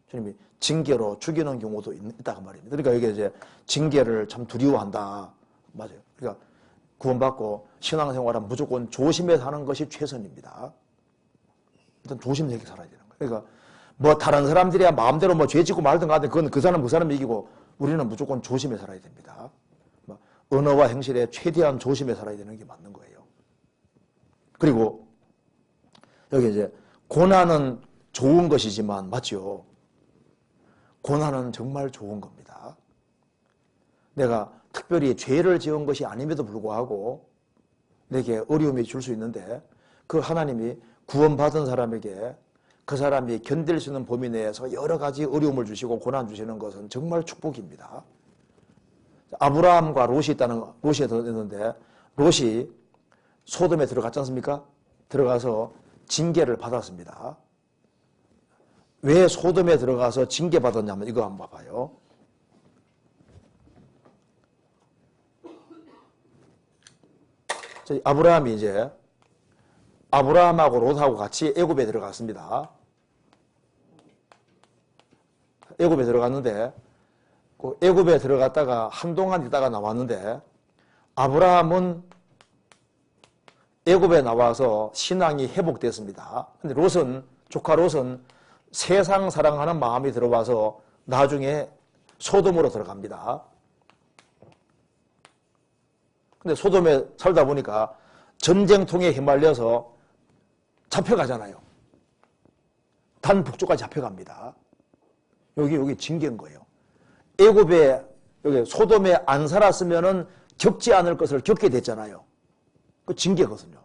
주님이 징계로 죽이는 경우도 있다고 말입니다. 그러니까 이게 이제 징계를 참 두려워한다. 맞아요. 그러니까 구원받고 신앙생활은 무조건 조심해서 하는 것이 최선입니다. 일단 조심스럽게 살아야 되는 거예요. 그러니까 뭐 다른 사람들이야 마음대로 뭐 죄 짓고 말든 가든 그건 그 사람이 이기고 우리는 무조건 조심해 살아야 됩니다. 언어와 행실에 최대한 조심해 살아야 되는 게 맞는 거예요. 그리고 여기 이제 고난은 좋은 것이지만 맞죠? 고난은 정말 좋은 겁니다. 내가 특별히 죄를 지은 것이 아님에도 불구하고 내게 어려움이 줄 수 있는데 그 하나님이 구원받은 사람에게 그 사람이 견딜 수 있는 범위 내에서 여러 가지 어려움을 주시고 고난 주시는 것은 정말 축복입니다. 아브라함과 롯이 있는데 롯이 소돔에 들어갔지 않습니까? 들어가서 징계를 받았습니다. 왜 소돔에 들어가서 징계받았냐면 이거 한번 봐봐요. 아브라함이 이제 아브라함하고 롯하고 같이 애굽에 들어갔습니다. 애굽에 들어갔는데 그 애굽에 들어갔다가 한동안 있다가 나왔는데 아브라함은 애굽에 나와서 신앙이 회복됐습니다. 근데 롯은, 조카 롯은 세상 사랑하는 마음이 들어와서 나중에 소돔으로 들어갑니다. 근데 소돔에 살다 보니까 전쟁통에 휘말려서 잡혀가잖아요. 단북쪽까지 잡혀갑니다. 여기 징계인 거예요. 애굽에, 여기 소돔에 안 살았으면은 겪지 않을 것을 겪게 됐잖아요. 그 징계거든요.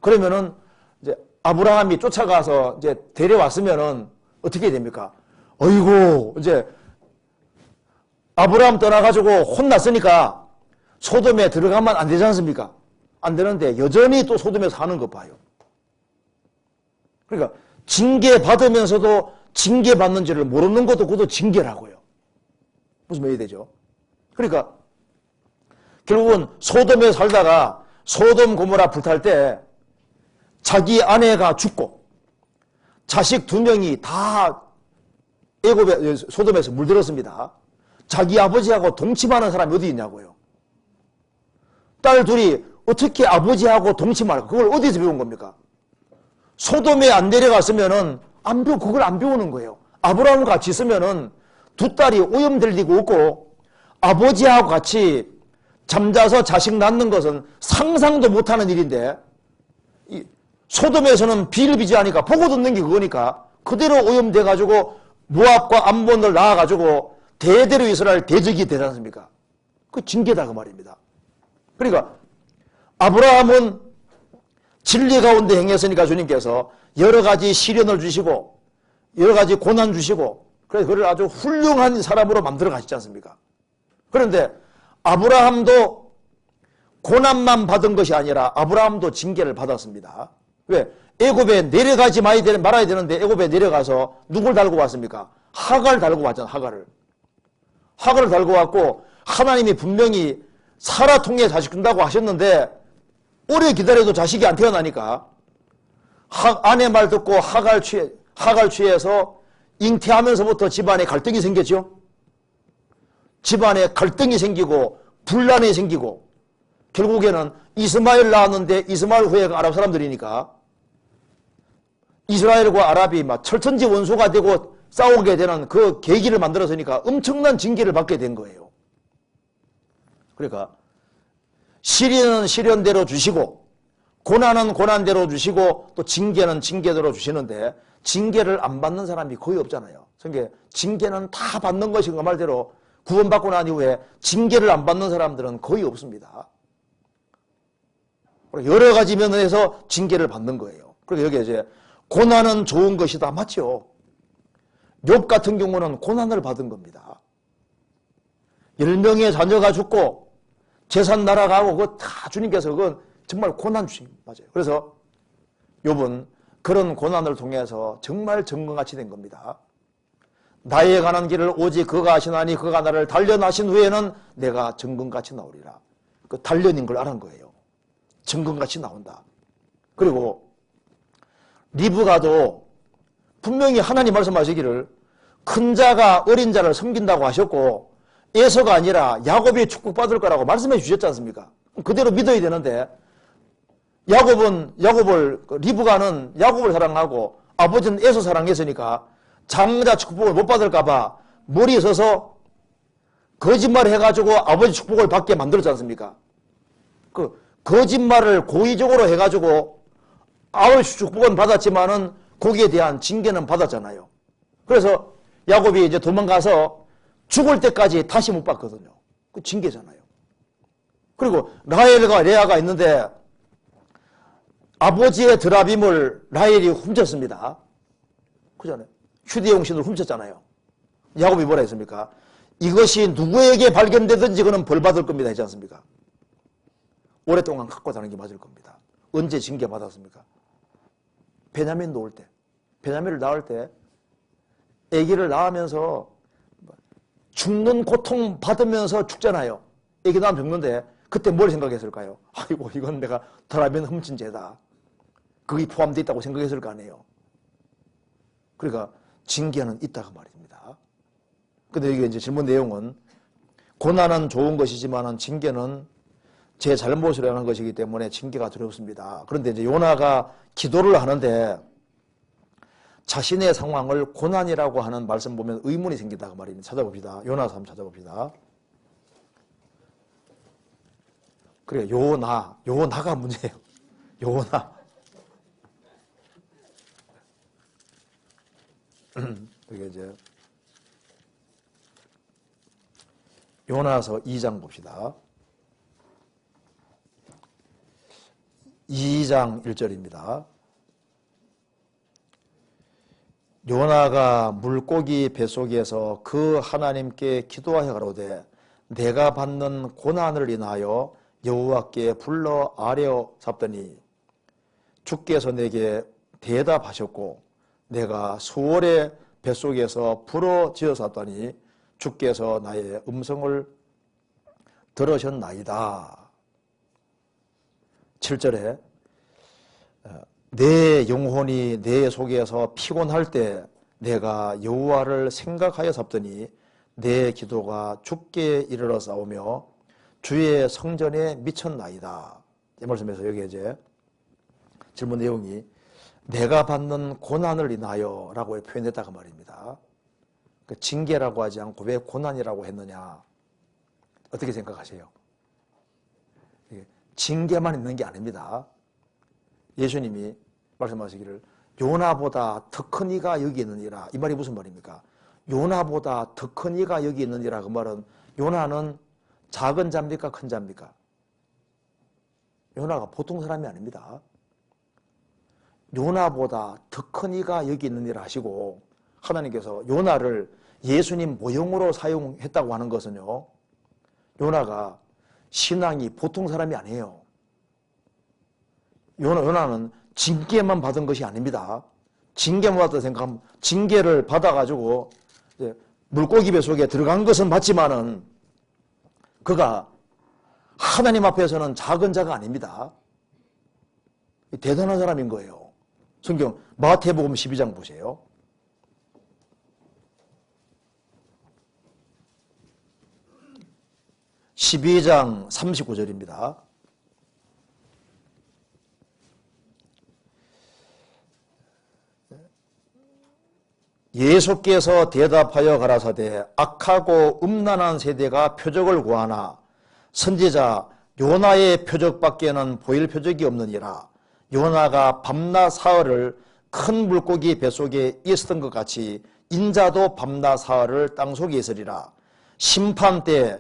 그러면은 이제 아브라함이 쫓아가서 이제 데려왔으면은 어떻게 됩니까? 어이구, 이제 아브라함 떠나가지고 혼났으니까 소돔에 들어가면 안 되지 않습니까? 안 되는데 여전히 또 소돔에 사는 거 봐요. 그러니까 징계받으면서도 징계받는지를 모르는 것도 그것도 징계라고요. 무슨 말이 되죠? 그러니까 결국은 소돔에 살다가 소돔 고모라 불탈 때 자기 아내가 죽고 자식 2명이 다 애굽에 소돔에서 물들었습니다. 자기 아버지하고 동침하는 사람이 어디 있냐고요. 딸 둘이 어떻게 아버지하고 동침할까? 그걸 어디서 배운 겁니까? 소돔에 안 내려갔으면은 그걸 안 배우는 거예요. 아브라함과 같이 있으면은 두 딸이 오염될 리가 없고 아버지하고 같이 잠자서 자식 낳는 것은 상상도 못하는 일인데 소돔에서는 비일비재하니까 보고 듣는 게 그거니까 그대로 오염돼가지고 모압과 암몬을 낳아가지고 대대로 이스라엘 대적이 되지 않습니까? 그 징계다 그 말입니다. 그러니까 아브라함은 진리 가운데 행했으니까 주님께서 여러 가지 시련을 주시고 여러 가지 고난 주시고 그래서 그를 아주 훌륭한 사람으로 만들어 가시지 않습니까? 그런데 아브라함도 고난만 받은 것이 아니라 아브라함도 징계를 받았습니다. 왜? 애굽에 내려가지 말아야 되는데 애굽에 내려가서 누굴 달고 왔습니까? 하갈 달고 왔잖아. 하갈을 달고 왔고 하나님이 분명히 사라 통해 자식 준다고 하셨는데 오래 기다려도 자식이 안 태어나니까 아내 말 듣고 하갈 취해서 잉태하면서부터 집안에 갈등이 생겼죠. 집안에 갈등이 생기고 분란이 생기고 결국에는 이스마엘 낳았는데 이스마엘 후예가 아랍 사람들이니까 이스라엘과 아랍이 막 철천지 원수가 되고 싸우게 되는 그 계기를 만들었으니까 엄청난 징계를 받게 된 거예요. 그러니까 시련은 시련대로 주시고 고난은 고난대로 주시고 또 징계는 징계대로 주시는데 징계를 안 받는 사람이 거의 없잖아요. 그러니까 징계는 다 받는 것이 그 말대로 구원받고 난 이후에 징계를 안 받는 사람들은 거의 없습니다. 여러 가지 면에서 징계를 받는 거예요. 그리고 여기 이제 고난은 좋은 것이다. 맞죠? 욥 같은 경우는 고난을 받은 겁니다. 10명의 자녀가 죽고 재산 날아가고 그거 다 주님께서 그건 정말 고난 주신 맞아요. 그래서 욥은 그런 고난을 통해서 정말 정금같이 된 겁니다. 나에 관한 길을 오직 그가 하시나니 그가 나를 단련하신 후에는 내가 정금같이 나오리라. 그 단련인 걸 알은 거예요. 정금같이 나온다. 그리고 리브가도 분명히 하나님 말씀하시기를 큰 자가 어린 자를 섬긴다고 하셨고 에서가 아니라 야곱이 축복받을 거라고 말씀해 주셨지 않습니까? 그대로 믿어야 되는데 리브가는 야곱을 사랑하고 아버지는 에서 사랑했으니까 장자 축복을 못 받을까 봐 머리에 서서 거짓말을 해가지고 아버지 축복을 받게 만들었지 않습니까? 그 거짓말을 고의적으로 해가지고 아버지 축복은 받았지만은 거기에 대한 징계는 받았잖아요. 그래서 야곱이 이제 도망가서 죽을 때까지 다시 못 받거든요. 그 징계잖아요. 그리고 라헬과 레아가 있는데 아버지의 드라빔을 라헬이 훔쳤습니다. 그잖아요. 휴대용 신을 훔쳤잖아요. 야곱이 뭐라 했습니까? 이것이 누구에게 발견되든지 그는 벌 받을 겁니다. 했지 않습니까? 오랫동안 갖고 다니는 게 맞을 겁니다. 언제 징계 받았습니까? 베냐민 놓을 때. 베냐민을 낳을 때 아기를 낳으면서 죽는 고통 받으면서 죽잖아요. 아기 낳으면 죽는데 그때 뭘 생각했을까요? 아이고 이건 내가 드라빔 훔친 죄다. 그게 포함되어 있다고 생각했을 거 아니에요. 그러니까 징계는 있다고 말입니다. 근데 이게 이제 질문 내용은 고난은 좋은 것이지만 징계는 제 잘못으로 하는 것이기 때문에 징계가 두렵습니다. 그런데 이제 요나가 기도를 하는데 자신의 상황을 고난이라고 하는 말씀 보면 의문이 생긴다고 말입니다. 찾아봅시다. 요나서 한번 찾아봅시다. 그래, 요나가 문제예요. 요나. 그게 이제 요나서 2장 봅시다. 2장 1절입니다. 요나가 물고기 뱃속에서 그 하나님께 기도하여 가로되 내가 받는 고난을 인하여 여호와께 불러 아뢰어 잡더니 주께서 내게 대답하셨고 내가 수월의 뱃속에서 부러지었었더니 주께서 나의 음성을 들으셨나이다. 7절에 내 영혼이 내 속에서 피곤할 때 내가 여호와를 생각하여 잡더니 내 기도가 주께 이르러 싸우며 주의 성전에 미쳤나이다. 이 말씀에서 여기 이제 질문 내용이 내가 받는 고난을 인하여 라고 표현했다고 말입니다. 그 징계라고 하지 않고 왜 고난이라고 했느냐. 어떻게 생각하세요? 징계만 있는 게 아닙니다. 예수님이 말씀하시기를 요나보다 더 큰 이가 여기 있느니라. 이 말이 무슨 말입니까? 요나보다 더 큰 이가 여기 있느니라. 그 말은 요나는 작은 자입니까? 큰 자입니까? 요나가 보통 사람이 아닙니다. 요나보다 더 큰 이가 여기 있느니라 하시고 하나님께서 요나를 예수님 모형으로 사용했다고 하는 것은요, 요나가 신앙이 보통 사람이 아니에요. 요나는 징계만 받은 것이 아닙니다. 징계만 받았다 생각하면 징계를 받아가지고 물고기 배 속에 들어간 것은 맞지만은 그가 하나님 앞에서는 작은 자가 아닙니다. 대단한 사람인 거예요. 성경 마태복음 12장 보세요. (12장) 39절입니다. 예수께서 대답하여 가라사대 악하고 음란한 세대가 표적을 구하나 선지자 요나의 표적밖에는 보일 표적이 없느니라. 요나가 밤낮 사흘을 큰 물고기 뱃속에 있었던 것 같이 인자도 밤낮 사흘을 땅속에 있으리라. 심판 때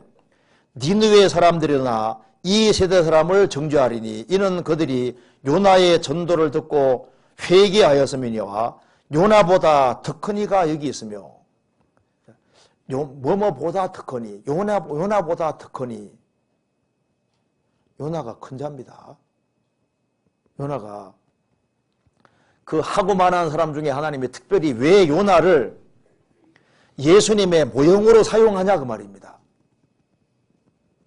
니느웨 사람들이나 이 세대 사람을 정죄하리니 이는 그들이 요나의 전도를 듣고 회개하였음이니와 요나보다 더 큰 이가 여기 있으며 뭐뭐보다 더 크니 요나보다 더 크니 요나가 큰 자입니다. 요나가 그 하고 많은 사람 중에 하나님이 특별히 왜 요나를 예수님의 모형으로 사용하냐 그 말입니다.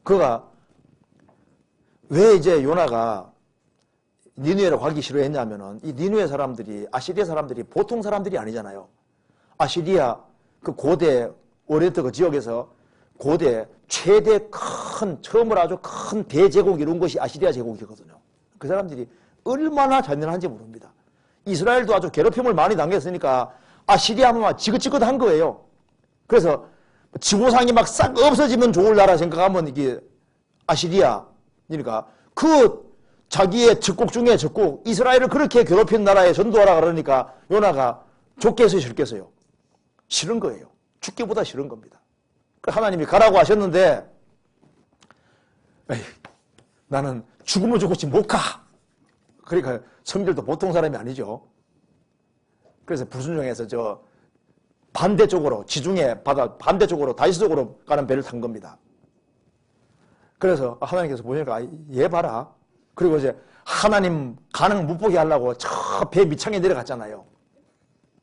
그가 왜 이제 요나가 니느웨로 가기 싫어했냐면은 이 니느웨 사람들이 아시리아 사람들이 보통 사람들이 아니잖아요. 아시리아 그 고대 오리엔트 그 지역에서 고대 최대 큰 처음으로 아주 큰 대제국이 이룬 것이 아시리아 제국이거든요. 그 사람들이 얼마나 잔인한지 모릅니다. 이스라엘도 아주 괴롭힘을 많이 당했으니까 아시리아만 지긋지긋한 거예요. 그래서 지구상이 막 싹 없어지면 좋을 나라 생각하면 이게 아시리아니까 그 자기의 적국 중에 적국 이스라엘을 그렇게 괴롭힌 나라에 전도하라 그러니까 요나가 좋겠어요 싫겠어요? 싫은 거예요. 죽기보다 싫은 겁니다. 하나님이 가라고 하셨는데 에이, 나는 죽으면 죽었지 못 가. 그러니까 성질도 보통 사람이 아니죠. 그래서 불순종해서 저 반대쪽으로 지중해 바다 반대쪽으로 다시쪽으로 가는 배를 탄 겁니다. 그래서 하나님께서 보니까 얘 봐라. 그리고 이제 하나님 가능 못 보게 하려고 저 배 밑창에 내려갔잖아요.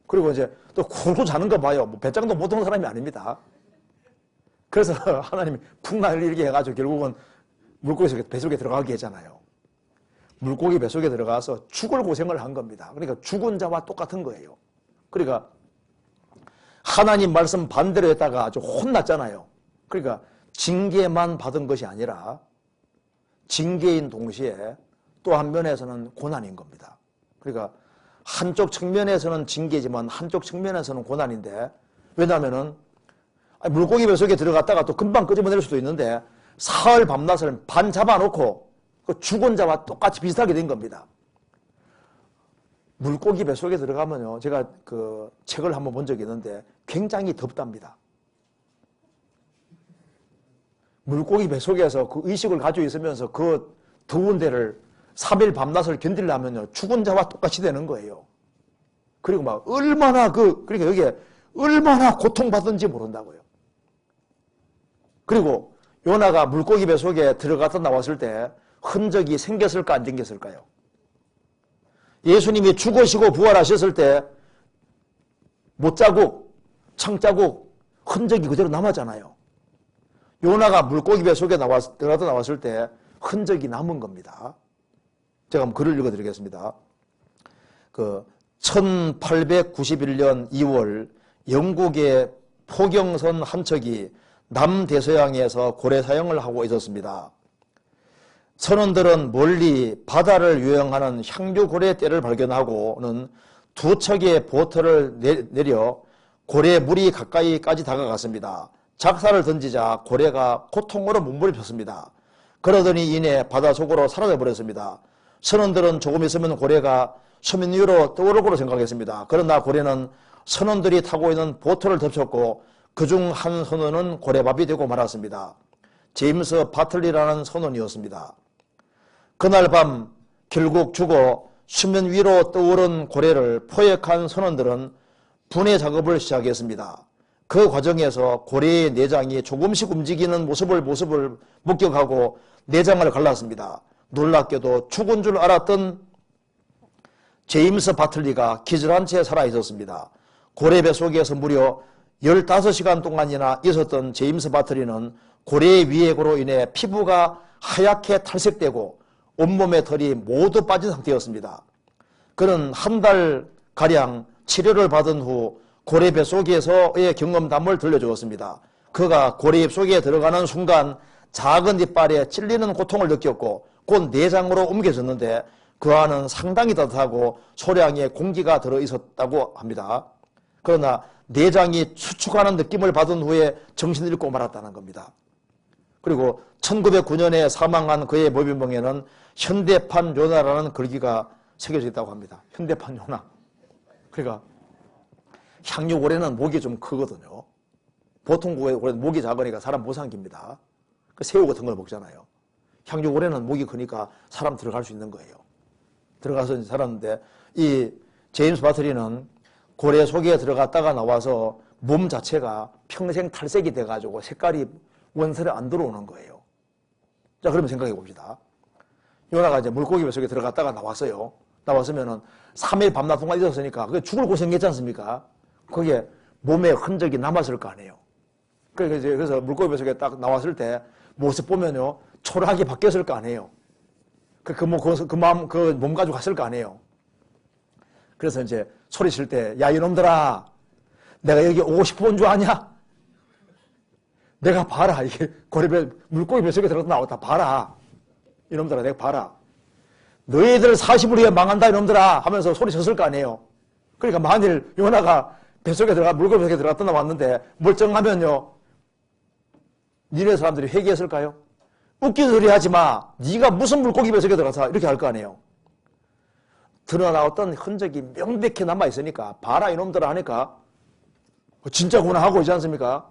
그리고 이제 또 굴고 자는 거 봐요. 뭐 배짱도 보통 사람이 아닙니다. 그래서 하나님이 풍랑을 일게 해가지고 결국은 물고기 뱃속에 들어가게 했잖아요. 물고기 뱃속에 들어가서 죽을 고생을 한 겁니다. 그러니까 죽은 자와 똑같은 거예요. 그러니까 하나님 말씀 반대로 했다가 아주 혼났잖아요. 그러니까 징계만 받은 것이 아니라 징계인 동시에 또 한 면에서는 고난인 겁니다. 그러니까 한쪽 측면에서는 징계지만 한쪽 측면에서는 고난인데 왜냐하면은 물고기 뱃속에 들어갔다가 또 금방 끄집어낼 수도 있는데 사흘 밤낮을 반 잡아놓고 그 죽은 자와 똑같이 비슷하게 된 겁니다. 물고기 뱃속에 들어가면요, 제가 그 책을 한번 본 적이 있는데 굉장히 덥답니다. 물고기 뱃속에서 그 의식을 가지고 있으면서 그 더운 데를 3일 밤낮을 견디려면요, 죽은 자와 똑같이 되는 거예요. 그리고 막 얼마나 그러니까 여기에 얼마나 고통받은지 모른다고요. 그리고 요나가 물고기 뱃속에 들어갔다 나왔을 때 흔적이 생겼을까 안 생겼을까요? 예수님이 죽으시고 부활하셨을 때 못자국, 창자국, 흔적이 그대로 남았잖아요. 요나가 물고기 뱃속에 들어갔다 나왔을 때 흔적이 남은 겁니다. 제가 한번 글을 읽어드리겠습니다. 1891년 2월 영국의 포경선 한 척이 남대서양에서 고래 사용을 하고 있었습니다. 선원들은 멀리 바다를 유영하는 향유고래 떼를 발견하고는 두 척의 보트를 내려 고래 물이 가까이까지 다가갔습니다. 작사를 던지자 고래가 고통으로 몸부림을 폈습니다. 그러더니 이내 바다 속으로 사라져 버렸습니다. 선원들은 조금 있으면 고래가 수면 위로 떠오를 거로 생각했습니다. 그러나 고래는 선원들이 타고 있는 보트를 덮쳤고 그중 한 선원은 고래밥이 되고 말았습니다. 제임스 바틀리라는 선원이었습니다. 그날 밤 결국 죽어 수면 위로 떠오른 고래를 포획한 선원들은 분해 작업을 시작했습니다. 그 과정에서 고래의 내장이 조금씩 움직이는 모습을 목격하고 내장을 갈랐습니다. 놀랍게도 죽은 줄 알았던 제임스 바틀리가 기절한 채 살아있었습니다. 고래 뱃속에서 무려 15시간 동안이나 있었던 제임스 바틀리는 고래의 위액으로 인해 피부가 하얗게 탈색되고 온몸의 털이 모두 빠진 상태였습니다. 그는 한 달가량 치료를 받은 후 고래 뱃속에서의 경험담을 들려주었습니다. 그가 고래 입속에 들어가는 순간 작은 이빨에 찔리는 고통을 느꼈고 곧 내장으로 옮겨졌는데 그 안은 상당히 따뜻하고 소량의 공기가 들어있었다고 합니다. 그러나 내장이 수축하는 느낌을 받은 후에 정신을 잃고 말았다는 겁니다. 그리고 1909년에 사망한 그의 모병명에는 현대판 요나라는 글귀가 새겨져 있다고 합니다. 현대판 요나. 그러니까 향유고래는 목이 좀 크거든요. 보통 고래는 목이 작으니까 사람 못 삼깁니다. 새우 같은 걸 먹잖아요. 향유고래는 목이 크니까 사람 들어갈 수 있는 거예요. 들어가서 살았는데 이 제임스 바틀리는 고래 속에 들어갔다가 나와서 몸 자체가 평생 탈색이 돼가지고 색깔이 원설에 안 들어오는 거예요. 자, 그러면 생각해 봅시다. 요나가 이제 물고기 뱃속에 들어갔다가 나왔어요. 나왔으면은 3일 밤낮 동안 있었으니까 그게 죽을 고생했지 않습니까? 거기에 몸에 흔적이 남았을 거 아니에요. 그래서 물고기 뱃속에 딱 나왔을 때 모습 보면요 초라하게 바뀌었을 거 아니에요. 그 몸 가지고 갔을 거 아니에요. 그래서 이제 소리칠 때, 야, 이놈들아, 내가 여기 오고 싶어 온 줄 아냐? 내가 봐라. 이게 물고기 뱃속에 들어가서 나왔다. 봐라. 이놈들아, 내가 봐라. 너희들 40을 위해 망한다, 이놈들아. 하면서 소리쳤을 거 아니에요. 그러니까 만일 요나가 물고기 뱃속에 들어갔다 나왔는데 멀쩡하면요. 니네 사람들이 회개했을까요? 웃긴 소리 하지 마. 네가 무슨 물고기 뱃속에 들어가서 이렇게 할 거 아니에요. 드러나왔던 흔적이 명백히 남아있으니까 봐라 이놈들아 하니까 진짜구나 하고 있지 않습니까?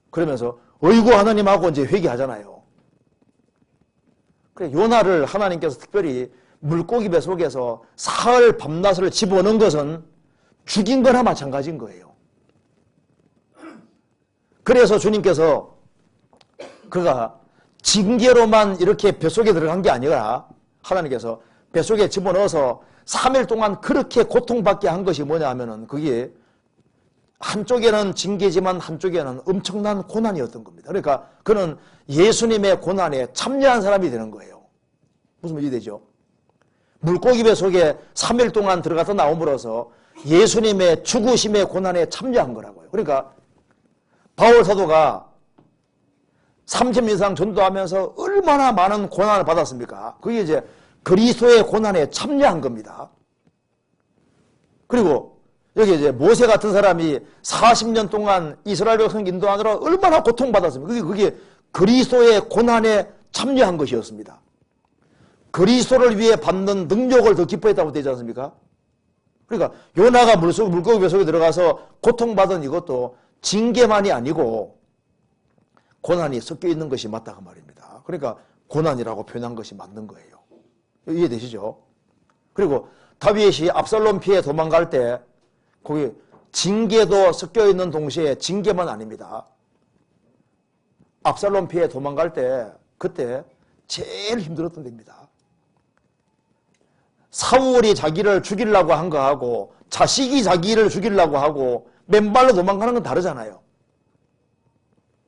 그러면서 어이구 하나님하고 이제 회개하잖아요. 그래 요나를 하나님께서 특별히 물고기 뱃속에서 사흘 밤낮을 집어넣은 것은 죽인 거나 마찬가지인 거예요. 그래서 주님께서 그가 징계로만 이렇게 뱃속에 들어간 게 아니라 하나님께서 뱃속에 집어넣어서 3일 동안 그렇게 고통받게 한 것이 뭐냐 하면은 그게 한쪽에는 징계지만 한쪽에는 엄청난 고난이었던 겁니다. 그러니까 그는 예수님의 고난에 참여한 사람이 되는 거예요. 무슨 말이 되죠? 물고기 뱃속에 3일 동안 들어가서 나옴으로써 예수님의 죽으심의 고난에 참여한 거라고요. 그러니까 바울 사도가 30년 이상 전도하면서 얼마나 많은 고난을 받았습니까? 그게 이제 그리스도의 고난에 참여한 겁니다. 그리고 여기 이제 모세 같은 사람이 40년 동안 이스라엘 백성 인도하느라 얼마나 고통받았습니까? 그게 그리스도의 고난에 참여한 것이었습니다. 그리스도를 위해 받는 능력을 더 기뻐했다고 되지 않습니까? 그러니까 요나가 물고기 뱃속에 들어가서 고통받은 이것도 징계만이 아니고 고난이 섞여 있는 것이 맞다 그 말입니다. 그러니까 고난이라고 표현한 것이 맞는 거예요. 이해되시죠? 그리고 다윗이 압살롬 피해 도망갈 때 거기 징계도 섞여 있는 동시에 징계만 아닙니다. 압살롬 피해 도망갈 때 그때 제일 힘들었던 때입니다. 사울이 자기를 죽이려고 한 거하고 자식이 자기를 죽이려고 하고 맨발로 도망가는 건 다르잖아요.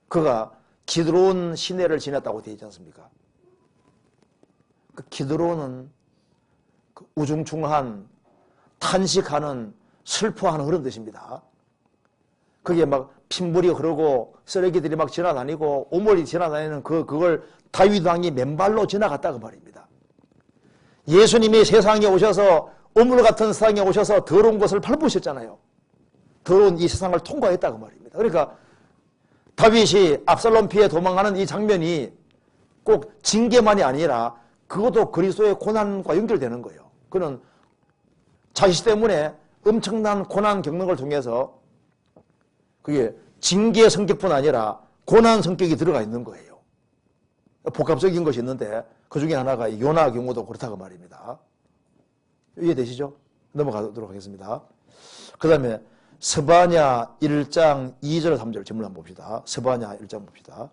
그가 기드론 시내를 지났다고 되어 있지 않습니까? 그 기드론은 그 우중충한 탄식하는 슬퍼하는 그런 뜻입니다. 그게 막 핏물이 흐르고 쓰레기들이 막 지나다니고 오물이 지나다니는 그걸 다윗 왕이 맨발로 지나갔다 그 말입니다. 예수님이 세상에 오셔서 오물 같은 세상에 오셔서 더러운 것을 밟으셨잖아요. 더러운 이 세상을 통과했다 그 말입니다. 그러니까 다윗이 압살롬 피해 도망가는 이 장면이 꼭 징계만이 아니라 그것도 그리스도의 고난과 연결되는 거예요. 그는 자식 때문에 엄청난 고난 겪는 걸 통해서 그게 징계 성격뿐 아니라 고난 성격이 들어가 있는 거예요. 복합적인 것이 있는데 그 중에 하나가 요나 경우도 그렇다고 말입니다. 이해되시죠? 넘어가도록 하겠습니다. 그 다음에 스바냐 1장 2절 3절 질문 한번 봅시다. 스바냐 1장 봅시다.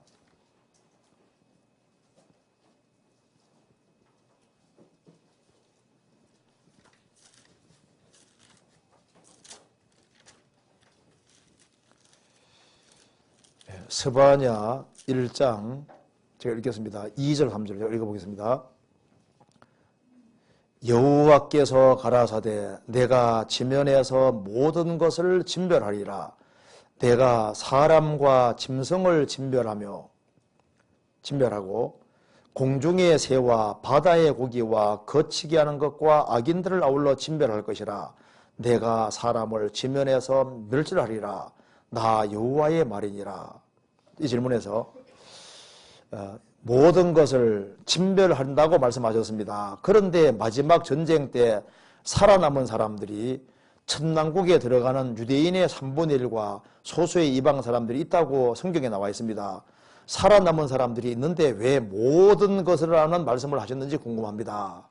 스바냐 1장 제가 읽겠습니다. 2절 3절 제가 읽어보겠습니다. 여호와께서 가라사대 내가 지면에서 모든 것을 진별하리라. 내가 사람과 짐승을 진별하고 공중의 새와 바다의 고기와 거치게 하는 것과 악인들을 아울러 진별할 것이라. 내가 사람을 지면에서 멸절하리라. 나 여호와의 말이니라. 이 질문에서 모든 것을 진별한다고 말씀하셨습니다. 그런데 마지막 전쟁 때 살아남은 사람들이 천당국에 들어가는 유대인의 3분의 1과 소수의 이방 사람들이 있다고 성경에 나와 있습니다. 살아남은 사람들이 있는데 왜 모든 것을 하는 말씀을 하셨는지 궁금합니다.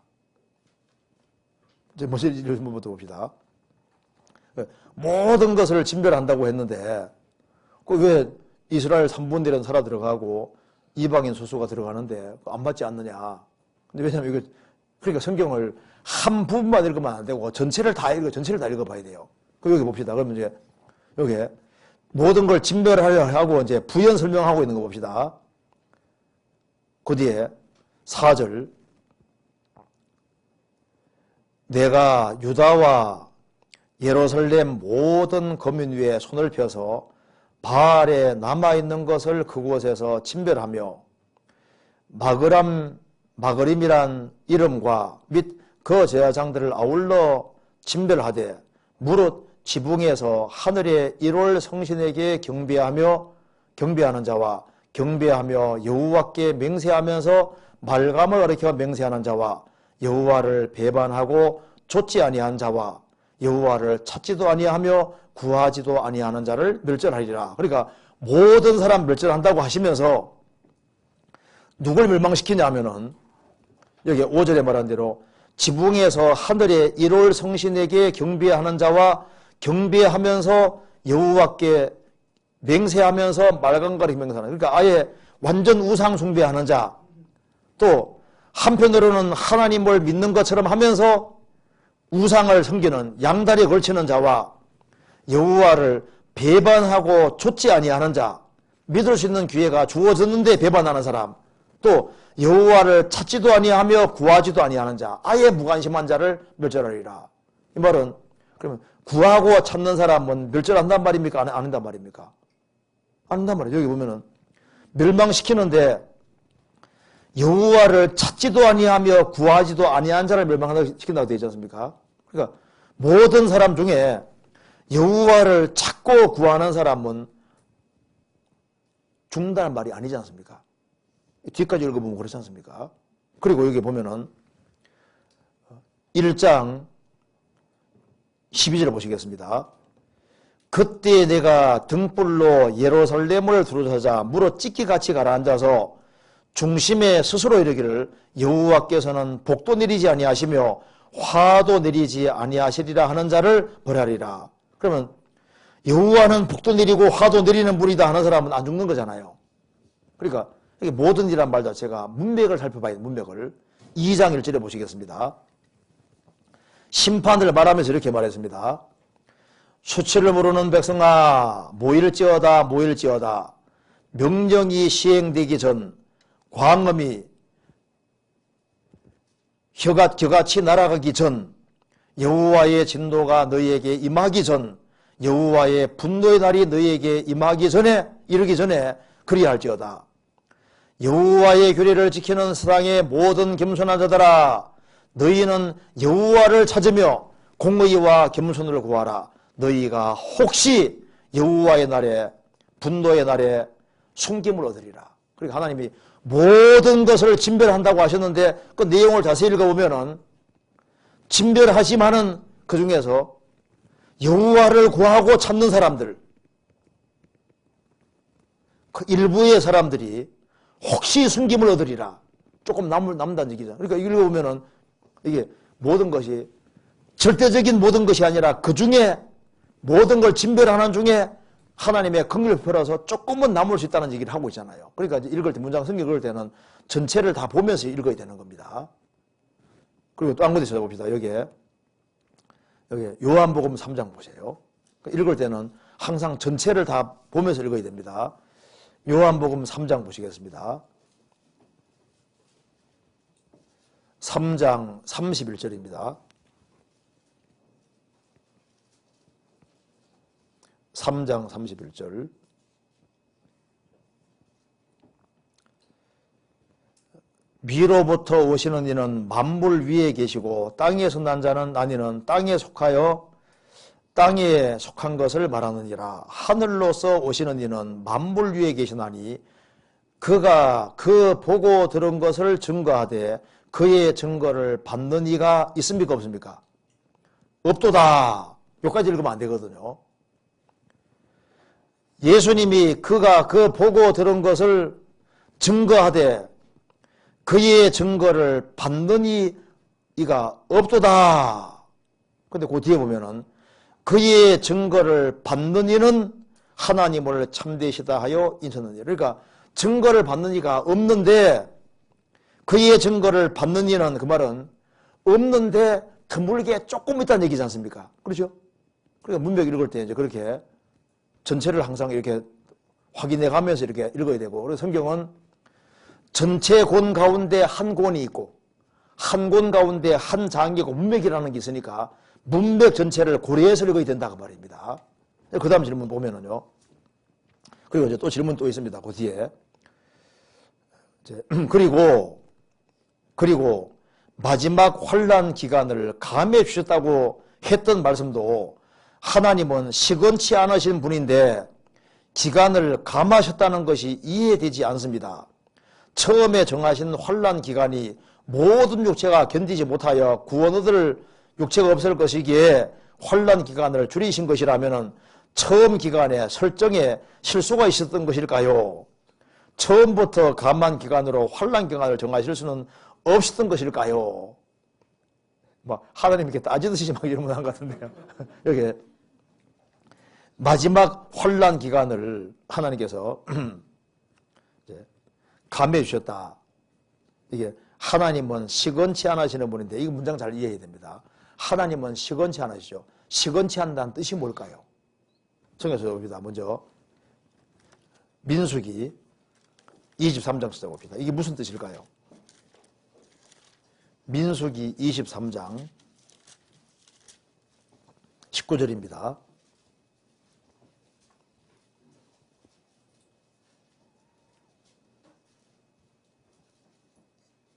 이제 먼저 질문부터 봅시다. 모든 것을 진별한다고 했는데 왜 이스라엘 3분의 1은 살아 들어가고 이방인 소수가 들어가는데 안 맞지 않느냐. 근데 왜냐면 이거, 그러니까 성경을 한 부분만 읽으면 안 되고 전체를 다 읽어봐야 돼요. 그 여기 봅시다. 그러면 이제 여기 모든 걸 진별하려 하고 이제 부연 설명하고 있는 거 봅시다. 그 뒤에 4절. 내가 유다와 예루살렘 모든 거민 위에 손을 펴서 바알에 남아있는 것을 그곳에서 진별하며 마그림이란 이름과 및 그 제사장들을 아울러 진별하되 무릇 지붕에서 하늘의 1월 성신에게 경배하는 자와 경배하며 여호와께 맹세하면서 말감을 가리켜 맹세하는 자와 여호와를 배반하고 좇지 아니한 자와 여호와를 찾지도 아니하며 구하지도 아니하는 자를 멸절하리라. 그러니까 모든 사람 멸절한다고 하시면서 누굴 멸망시키냐 하면은 여기 5절에 말한 대로 지붕에서 하늘의 1월 성신에게 경배하는 자와 경배하면서 여호와께 맹세하면서 말간가리 맹세하는, 그러니까 아예 완전 우상 숭배하는 자, 또 한편으로는 하나님을 믿는 것처럼 하면서 우상을 섬기는 양다리에 걸치는 자와 여호와를 배반하고 좇지 아니하는 자, 믿을 수 있는 기회가 주어졌는데 배반하는 사람, 또 여호와를 찾지도 아니하며 구하지도 아니하는 자, 아예 무관심한 자를 멸절하리라. 이 말은 그러면 구하고 찾는 사람은 멸절한단 말입니까? 안 한단 말입니까? 안 한단 말이에요. 여기 보면은 멸망시키는데 여호와를 찾지도 아니하며 구하지도 아니한 자를 멸망시킨다고 되어 있지 않습니까? 그러니까 모든 사람 중에 여호와를 찾고 구하는 사람은 죽는다는 말이 아니지 않습니까? 뒤까지 읽어보면 그렇지 않습니까? 그리고 여기 보면은 1장 12절을 보시겠습니다. 그때 내가 등불로 예루살렘을 두루서자 무릇 찢기같이 가라앉아서 중심에 스스로 이르기를 여호와께서는 복도 내리지 아니하시며 화도 내리지 아니하시리라 하는 자를 벌하리라. 그러면 여호와는 복도 내리고 화도 내리는 분이다 하는 사람은 안 죽는 거잖아요. 그러니까 모든 이란 말 자체가 문맥을 살펴봐야 돼요. 문맥을. 2장 1절에 보시겠습니다. 심판을 말하면서 이렇게 말했습니다. 수치를 모르는 백성아 모일지어다. 명령이 시행되기 전 광음이 겨같이 날아가기 전 여호와의 진노가 너희에게 임하기 전 여호와의 분노의 날이 너희에게 임하기 전에 이르기 전에 그리할지어다. 여호와의 규례를 지키는 세상의 모든 겸손한 자들아 너희는 여호와를 찾으며 공의와 겸손을 구하라. 너희가 혹시 여호와의 날에 분노의 날에 숨김을 얻으리라. 그러니까 하나님이 모든 것을 진별한다고 하셨는데 그 내용을 자세히 읽어보면은 진별하시마는 그 중에서 여호와를 구하고 찾는 사람들, 그 일부의 사람들이 혹시 숨김을 얻으리라. 조금 남는다는 얘기죠. 그러니까 읽어보면은 이게 모든 것이 절대적인 모든 것이 아니라 그 중에 모든 걸 진별하는 중에 하나님의 긍휼을 베풀어서 조금은 남을 수 있다는 얘기를 하고 있잖아요. 그러니까 읽을 때, 문장 성경 읽을 때는 전체를 다 보면서 읽어야 되는 겁니다. 그리고 또 한 군데 찾아봅시다. 여기에 요한복음 3장 보세요. 읽을 때는 항상 전체를 다 보면서 읽어야 됩니다. 요한복음 3장 보시겠습니다. 3장 31절입니다. 3장 31절. 위로부터 오시는 이는 만물 위에 계시고 땅에서 난 자는 아니는 땅에 속하여 땅에 속한 것을 말하느니라. 하늘로서 오시는 이는 만물 위에 계시나니 그가 그 보고 들은 것을 증거하되 그의 증거를 받는 이가 있습니까 없습니까? 없도다. 여기까지 읽으면 안 되거든요. 예수님이 그가 그 보고 들은 것을 증거하되 그의 증거를 받는 이가 없도다. 근데 그 뒤에 보면은 그의 증거를 받는 이는 하나님을 참되시다 하여 인쳤느니라. 그러니까 증거를 받는 이가 없는데 그의 증거를 받는 이는, 그 말은 없는데 드물게 조금 있다는 얘기지 않습니까? 그렇죠? 그러니까 문맥 읽을 때 이제 그렇게 전체를 항상 이렇게 확인해 가면서 이렇게 읽어야 되고, 그래서 성경은 전체 권 가운데 한 권이 있고 한 권 가운데 한 장이 있고 문맥이라는 게 있으니까 문맥 전체를 고려해서 읽어야 된다고 말입니다. 그 다음 질문 보면은요. 그리고 이제 또 질문 또 있습니다. 그 뒤에. 그리고 마지막 환난 기간을 감해 주셨다고 했던 말씀도 하나님은 시건치 않으신 분인데 기간을 감하셨다는 것이 이해되지 않습니다. 처음에 정하신 환난 기간이 모든 육체가 견디지 못하여 구원 얻을 육체가 없을 것이기에 환난 기간을 줄이신 것이라면 처음 기간에 설정에 실수가 있었던 것일까요? 처음부터 감한 기간으로 환난 기간을 정하실 수는 없었던 것일까요? 하나님 이렇게 따지듯이 막 질문한 것 같은데요. 여기 마지막 환난 기간을 하나님께서 감해 주셨다. 이게 하나님은 시건치 않으시는 분인데, 이 문장 잘 이해해야 됩니다. 하나님은 시건치 않으시죠. 시건치 않다는 뜻이 뭘까요? 성경에서 봅니다. 먼저 민수기 23장 찾아봅시다. 이게 무슨 뜻일까요? 민수기 23장 19절입니다.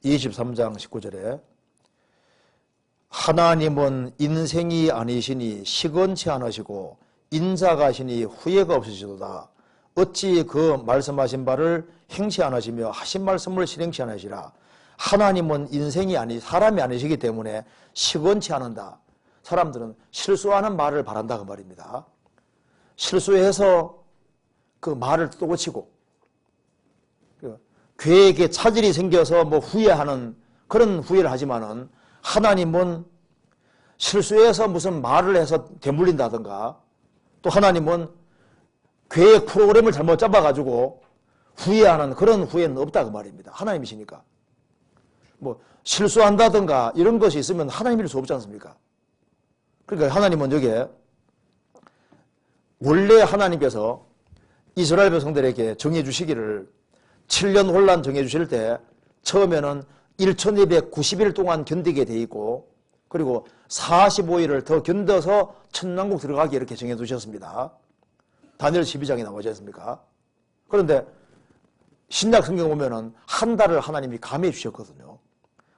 (23장 19절에) 하나님은 인생이 아니시니 시건치 않으시고 인자가시니 후회가 없으시도다. 어찌 그 말씀하신 바를 행치 않으시며 하신 말씀을 실행치 않으시라. 하나님은 인생이 사람이 아니시기 때문에 시건치 않는다. 사람들은 실수하는 말을 바란다 그 말입니다. 실수해서 그 말을 또 고치고 계획에 차질이 생겨서 후회하는 그런 후회를 하지만은, 하나님은 실수해서 무슨 말을 해서 되물린다든가, 또 하나님은 계획 프로그램을 잘못 잡아가지고 후회하는 그런 후회는 없다 그 말입니다. 하나님이시니까. 실수한다든가 이런 것이 있으면 하나님일 수 없지 않습니까? 그러니까 하나님은 여기에 원래 하나님께서 이스라엘 백성들에게 정해 주시기를 7년 혼란 정해 주실 때 처음에는 1290일 동안 견디게 돼 있고, 그리고 45일을 더 견뎌서 천왕국 들어가게 이렇게 정해 두셨습니다. 다니엘 12장에 나오지 않습니까? 그런데 신약 성경 보면은 한 달을 하나님이 감해 주셨거든요.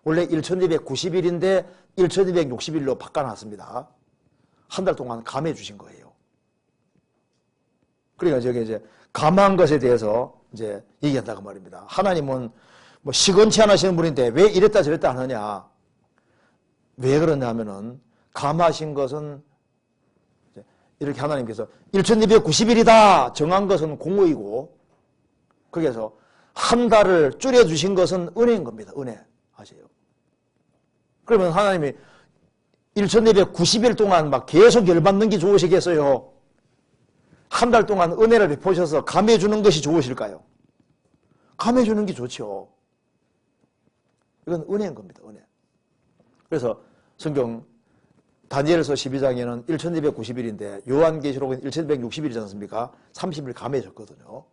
원래 1290일인데 1260일로 바꿔놨습니다. 한 달 동안 감해 주신 거예요. 그러니까 저게 이제 감한 것에 대해서 이제 얘기한다고 말입니다. 하나님은 시건치 않으시는 분인데 왜 이랬다 저랬다 하느냐? 왜 그러냐 하면은 감하신 것은 이렇게 하나님께서 1290일이다 정한 것은 공의이고, 거기에서 한 달을 줄여주신 것은 은혜인 겁니다. 은혜. 아세요? 그러면 하나님이 1290일 동안 막 계속 열받는 게 좋으시겠어요? 한 달 동안 은혜를 베푸셔서 감해주는 것이 좋으실까요? 감해주는 게 좋죠. 이건 은혜인 겁니다. 은혜. 그래서 성경 다니엘서 12장에는 1290일인데 요한계시록은 1260일이지 않습니까? 30일 감해졌거든요.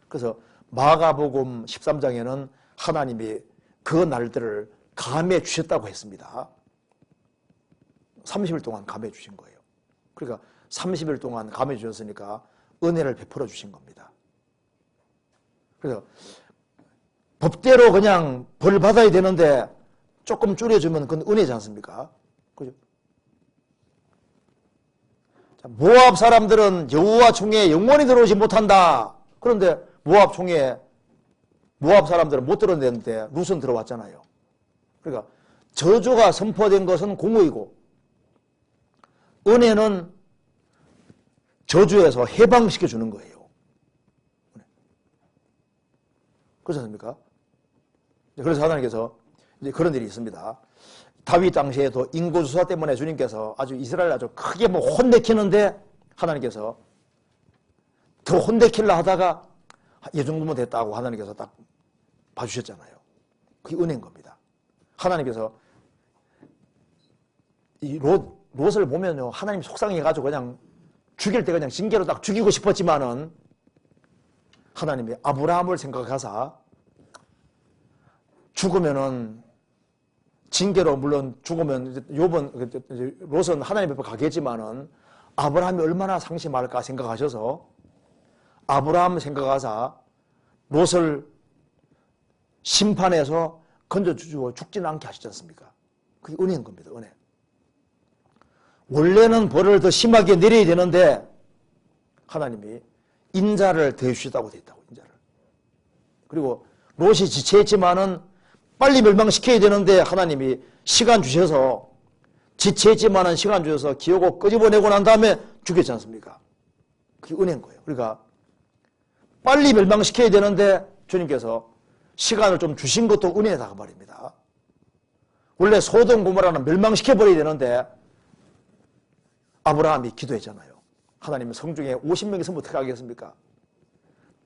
그래서 마가복음 13장에는 하나님이 그 날들을 감해 주셨다고 했습니다. 30일 동안 감해 주신 거예요. 그러니까 30일 동안 감해 주셨으니까 은혜를 베풀어 주신 겁니다. 그래서 법대로 그냥 벌 받아야 되는데 조금 줄여주면 그건 은혜지 않습니까? 그죠? 모압 사람들은 여호와 총회에 영원히 들어오지 못한다. 그런데 모압 총회에 모압 사람들은 못 들어내는데 룻은 들어왔잖아요. 그러니까 저주가 선포된 것은 공의이고 은혜는 저주에서 해방시켜 주는 거예요. 그렇지 않습니까? 그래서 하나님께서 이제 그런 일이 있습니다. 다윗 당시에도 인구수사 때문에 주님께서 아주 이스라엘 아주 크게 뭐 혼내키는데 하나님께서 더 혼내키려 하다가 이 정도면 됐다고 하나님께서 딱 봐주셨잖아요. 그게 은혜인 겁니다. 하나님께서 이 롯을 보면요, 하나님 속상해가지고 그냥 죽일 때 그냥 징계로 딱 죽이고 싶었지만은 하나님이 아브라함을 생각하사 죽으면은 징계로 물론 죽으면 롯은 하나님 앞에 가겠지만은 아브라함이 얼마나 상심할까 생각하셔서 아브라함 생각하사 롯을 심판해서 건져주고 죽지는 않게 하시지 않습니까? 그게 은혜인 겁니다. 은혜. 원래는 벌을 더 심하게 내려야 되는데 하나님이 인자를 더해주셨다고 되어 있다고. 인자를. 그리고 롯이 지체했지만은 빨리 멸망시켜야 되는데 하나님이 시간 주셔서 지체했지만은 시간 주셔서 기어고 끄집어내고 난 다음에 죽였지 않습니까? 그게 은혜인 거예요. 그러니까 빨리 멸망시켜야 되는데 주님께서 시간을 좀 주신 것도 은혜다 그 말입니다. 원래 소돔 고모라는 멸망시켜버려야 되는데 아브라함이 기도했잖아요. 하나님은 성중에 50명 있으면 어떻게 하겠습니까?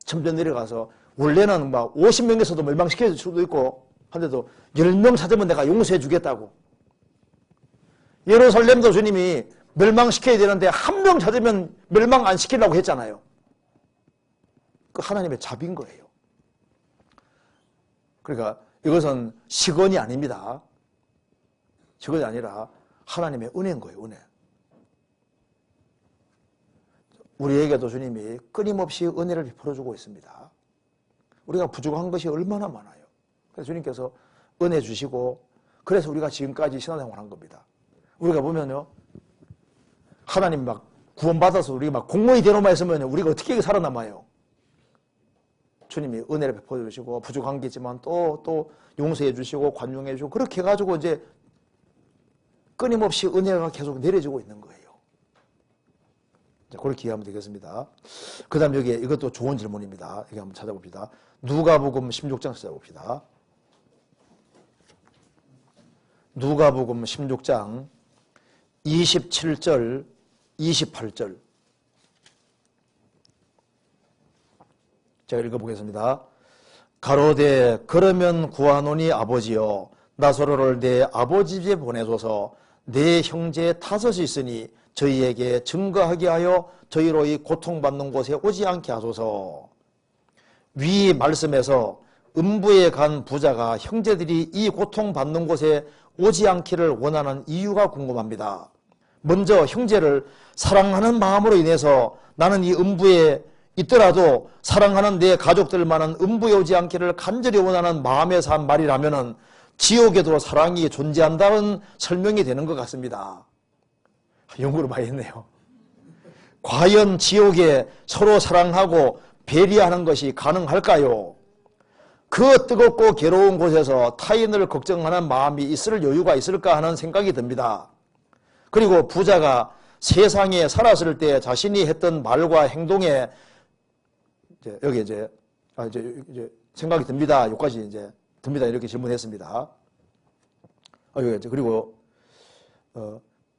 천변 내려가서 원래는 막 50명에서도 멸망시킬 수도 있고 한데도 10명 찾으면 내가 용서해 주겠다고. 예루살렘도 주님이 멸망시켜야 되는데 한 명 찾으면 멸망 안 시키려고 했잖아요. 그 하나님의 자비인 거예요. 그러니까 이것은 시건이 아닙니다. 시건이 아니라 하나님의 은혜인 거예요. 은혜. 우리에게도 주님이 끊임없이 은혜를 베풀어주고 있습니다. 우리가 부족한 것이 얼마나 많아요. 그래서 주님께서 은혜 주시고 그래서 우리가 지금까지 신앙생활을 한 겁니다. 우리가 보면요, 하나님 막 구원받아서 우리가 막 공무원이 되노만 했으면 우리가 어떻게 살아남아요? 주님이 은혜를 베풀어 주시고 부족한 게 있지만 또 용서해 주시고 관용해 주시고 그렇게 해가지고 이제 끊임없이 은혜가 계속 내려지고 있는 거예요. 그렇게 이해하면 되겠습니다. 그 다음 여기에 이것도 좋은 질문입니다. 여기 한번 찾아봅시다. 누가복음 16장 찾아봅시다. 누가복음 16장 27절 28절 제가 읽어보겠습니다. 가로되 그러면 구하노니 아버지여 나사로를 내 아버지 집에 보내소서 내 형제 5이 있으니 저희에게 증거하게 하여 저희로 이 고통받는 곳에 오지 않게 하소서. 위 말씀에서 음부에 간 부자가 형제들이 이 고통받는 곳에 오지 않기를 원하는 이유가 궁금합니다. 먼저 형제를 사랑하는 마음으로 인해서 나는 이 음부에 있더라도 사랑하는 내 가족들만은 음부에 오지 않기를 간절히 원하는 마음에서 한 말이라면 지옥에도 사랑이 존재한다는 설명이 되는 것 같습니다. 연구를 많이 했네요. 과연 지옥에 서로 사랑하고 배려하는 것이 가능할까요? 그 뜨겁고 괴로운 곳에서 타인을 걱정하는 마음이 있을 여유가 있을까 하는 생각이 듭니다. 그리고 부자가 세상에 살았을 때 자신이 했던 말과 행동에 여기 이제 생각이 듭니다. 여기까지 이제 듭니다. 이렇게 질문했습니다. 그리고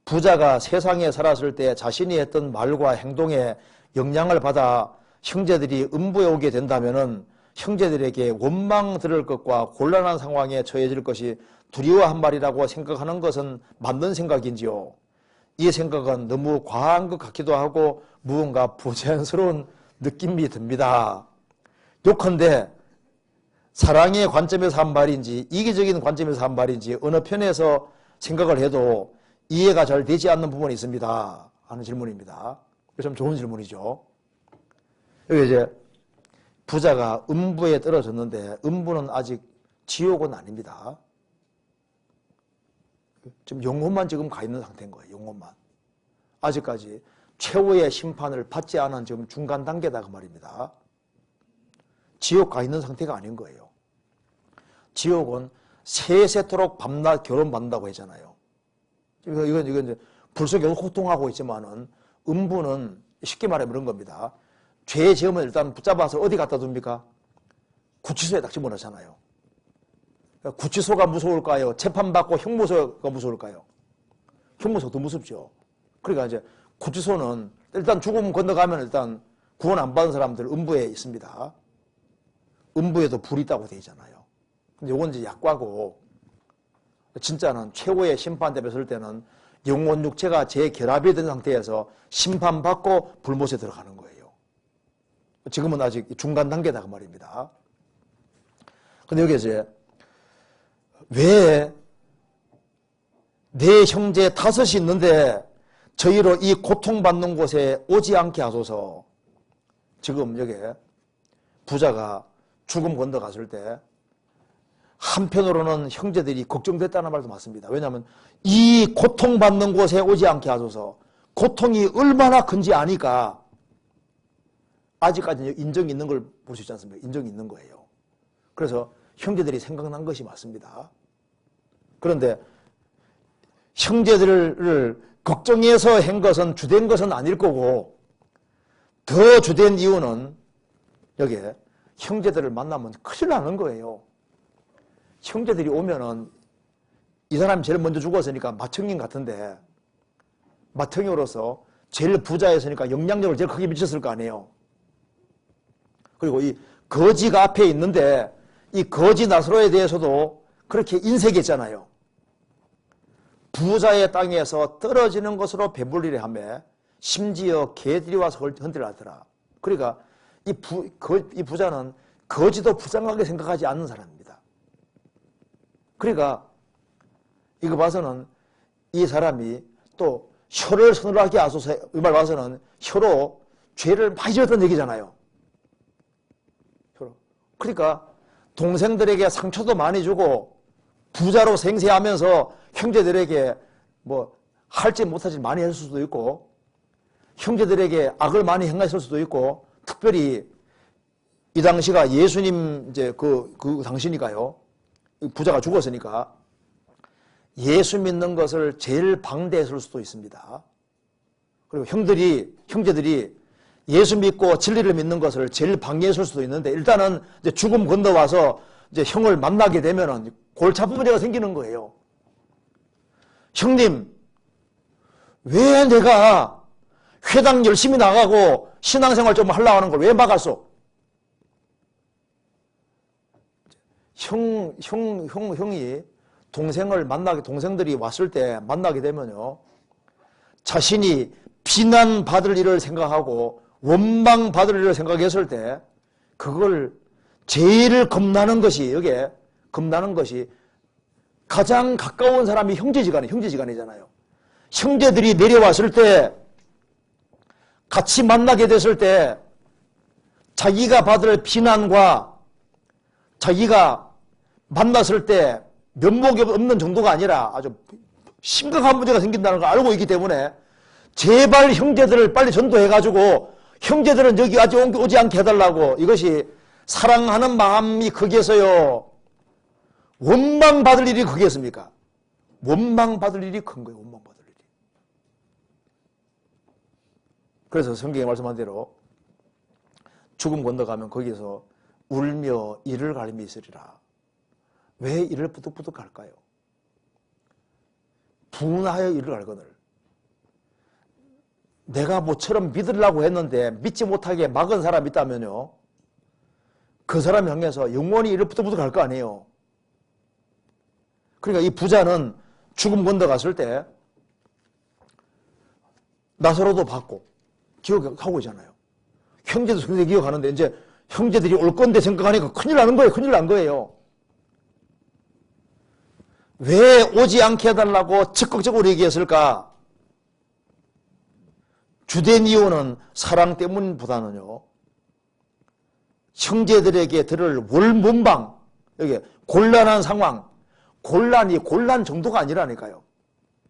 부자가 세상에 살았을 때 자신이 했던 말과 행동에 영향을 받아 형제들이 음부에 오게 된다면은 형제들에게 원망 들을 것과 곤란한 상황에 처해질 것이 두려워한 말이라고 생각하는 것은 맞는 생각인지요? 이 생각은 너무 과한 것 같기도 하고 무언가 부자연스러운 느낌이 듭니다. 요컨대 사랑의 관점에서 한 말인지 이기적인 관점에서 한 말인지 어느 편에서 생각을 해도 이해가 잘 되지 않는 부분이 있습니다 하는 질문입니다. 좀 좋은 질문이죠. 여기 이제 부자가 음부에 떨어졌는데 음부는 아직 지옥은 아닙니다. 지금 영혼만 지금 가 있는 상태인 거예요. 영혼만. 아직까지 최후의 심판을 받지 않은 지금 중간 단계다 그 말입니다. 지옥 가 있는 상태가 아닌 거예요. 지옥은 세세토록 밤낮 결혼받는다고 했잖아요. 이건 이제 불속에서 호통하고 있지만은 음부는 쉽게 말하면 그런 겁니다. 죄 지으면 일단 붙잡아서 어디 갖다 둡니까? 구치소에 딱 집어넣잖아요. 구치소가 무서울까요? 재판받고 형무소가 무서울까요? 형무소가 더 무섭죠. 그러니까 이제 구치소는 일단 죽음 건너가면 일단 구원 안 받은 사람들 음부에 있습니다. 음부에도 불이 있다고 되어 있잖아요. 근데 이건 이제 약과고 진짜는 최고의 심판대 뵀을 때는 영혼 육체가 재결합이 된 상태에서 심판받고 불못에 들어가는 거예요. 지금은 아직 중간 단계다 그 말입니다. 근데 여기 이제 왜 내 형제 5이 있는데 저희로 이 고통받는 곳에 오지 않게 하소서. 지금 여기 부자가 죽음 건너갔을 때 한편으로는 형제들이 걱정됐다는 말도 맞습니다. 왜냐하면 이 고통받는 곳에 오지 않게 하소서. 고통이 얼마나 큰지 아니까 아직까지 인정이 있는 걸 볼 수 있지 않습니까? 인정이 있는 거예요. 그래서 형제들이 생각난 것이 맞습니다. 그런데 형제들을 걱정해서 한 것은 주된 것은 아닐 거고 더 주된 이유는 여기에 형제들을 만나면 큰일 나는 거예요. 형제들이 오면은 이 사람이 제일 먼저 죽었으니까 맏형님 같은데 맏형으로서 제일 부자였으니까 영향력을 제일 크게 미쳤을 거 아니에요. 그리고 이 거지가 앞에 있는데 이 거지 나사로에 대해서도 그렇게 인색했잖아요. 부자의 땅에서 떨어지는 것으로 배불리려 하며 심지어 개들이 와서 흔들하더라. 그러니까 이 부자는 거지도 불쌍하게 생각하지 않는 사람입니다. 그러니까 이거 봐서는 이 사람이 또 혀를 서늘하게 하소서 이 말 봐서는 혀로 죄를 많이 지었던 얘기잖아요. 혀로. 그러니까 동생들에게 상처도 많이 주고 부자로 생세하면서 형제들에게 뭐 할지 못하지 많이 했을 수도 있고 형제들에게 악을 많이 행했을 수도 있고 특별히 이 당시가 예수님 이제 그 당시니까요. 부자가 죽었으니까 예수 믿는 것을 제일 방대했을 수도 있습니다. 그리고 형제들이 예수 믿고 진리를 믿는 것을 제일 방해했을 수도 있는데 일단은 이제 죽음 건너와서 이제 형을 만나게 되면은 골치 아픈 문제가 생기는 거예요. 형님, 왜 내가 회당 열심히 나가고 신앙생활 좀 하려고 하는 걸 왜 막았어? 형이 동생들이 왔을 때 만나게 되면요. 자신이 비난받을 일을 생각하고 원망받을 일을 생각했을 때 그걸 제일 겁나는 것이 여기에 겁나는 것이 가장 가까운 사람이 형제지간이잖아요. 형제들이 내려왔을 때 같이 만나게 됐을 때 자기가 받을 비난과 자기가 만났을 때 면목이 없는 정도가 아니라 아주 심각한 문제가 생긴다는 걸 알고 있기 때문에 제발 형제들을 빨리 전도해가지고 형제들은 여기 아직 오지 않게 해달라고 이것이 사랑하는 마음이 거기에서요. 원망받을 일이 거기였습니까? 원망받을 일이 큰 거예요. 원망받을 일이. 그래서 성경에 말씀한 대로 죽음 건너가면 거기서 울며 이를 가리며 있으리라. 왜 이를 부득부득 갈까요? 분하여 이를 갈거늘. 내가 모처럼 믿으려고 했는데 믿지 못하게 막은 사람이 있다면요, 그 사람 향해서 영원히 이를 부득부득 갈 거 아니에요. 그러니까 이 부자는 죽음 건너갔을 때 나사로도 받고 기억하고 있잖아요. 형제도 형제 기억하는데 이제 형제들이 올 건데 생각하니까 큰일 나는 거예요. 큰일 난 거예요. 왜 오지 않게 해달라고 적극적으로 얘기했을까? 주된 이유는 사랑 때문보다는요, 형제들에게 들을 월문방, 여기 곤란한 상황, 곤란 정도가 아니라니까요.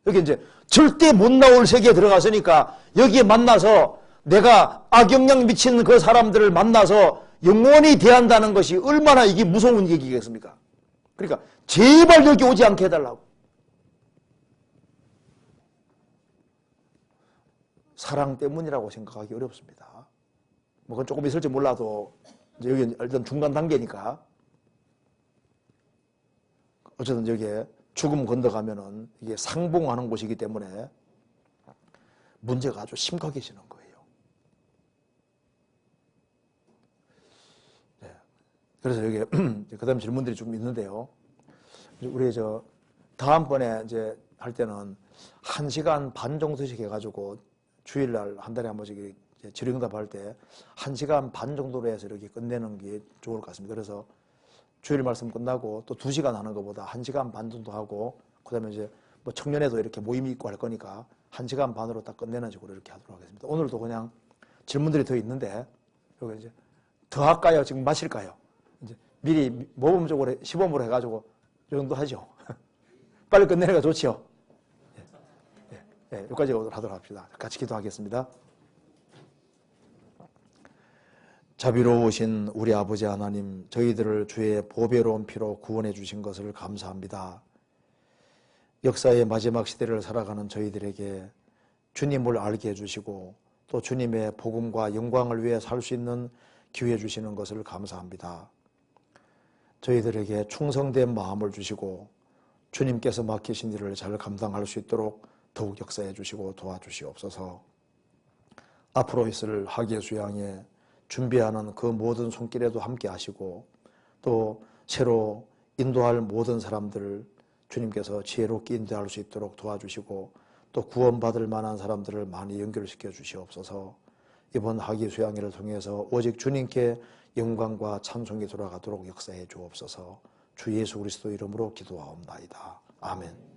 여기 이제 절대 못 나올 세계에 들어갔으니까 여기에 만나서 내가 악영향 미치는 그 사람들을 만나서 영원히 대한다는 것이 얼마나 이게 무서운 얘기겠습니까? 그러니까 제발 여기 오지 않게 해달라고. 사랑 때문이라고 생각하기 어렵습니다. 뭐 그건 조금 있을지 몰라도 이제 여기 일단 중간 단계니까. 어쨌든 여기에 죽음 건너가면은 이게 상봉하는 곳이기 때문에 문제가 아주 심각해지는 거예요. 네. 그래서 여기 그 다음 질문들이 좀 있는데요. 우리 다음번에 이제 할 때는 1시간 반 정도씩 해가지고 주일날 한 달에 한 번씩 질의응답 할 때 1시간 반 정도로 해서 이렇게 끝내는 게 좋을 것 같습니다. 그래서 주일 말씀 끝나고 또 2시간 하는 것보다 1시간 반 정도 하고, 그 다음에 이제 뭐 청년회도 이렇게 모임이 있고 할 거니까 1시간 반으로 딱 끝내는 식으로 이렇게 하도록 하겠습니다. 오늘도 그냥 질문들이 더 있는데, 여기 이제 더 할까요? 지금 마실까요? 이제 미리 모범적으로 시범으로 해가지고 이 정도 하죠. 빨리 끝내는 게 좋죠. 여기까지 하도록 합시다. 같이 기도하겠습니다. 자비로우신 우리 아버지 하나님, 저희들을 주의 보배로운 피로 구원해 주신 것을 감사합니다. 역사의 마지막 시대를 살아가는 저희들에게 주님을 알게 해주시고 또 주님의 복음과 영광을 위해 살 수 있는 기회 주시는 것을 감사합니다. 저희들에게 충성된 마음을 주시고 주님께서 맡기신 일을 잘 감당할 수 있도록 더욱 역사해 주시고 도와주시옵소서. 앞으로 있을 학예 수양에 준비하는 그 모든 손길에도 함께 하시고 또 새로 인도할 모든 사람들을 주님께서 지혜롭게 인도할 수 있도록 도와주시고 또 구원받을 만한 사람들을 많이 연결시켜 주시옵소서. 이번 학예 수양회를 통해서 오직 주님께 영광과 찬송이 돌아가도록 역사해 주옵소서. 주 예수 그리스도 이름으로 기도하옵나이다. 아멘.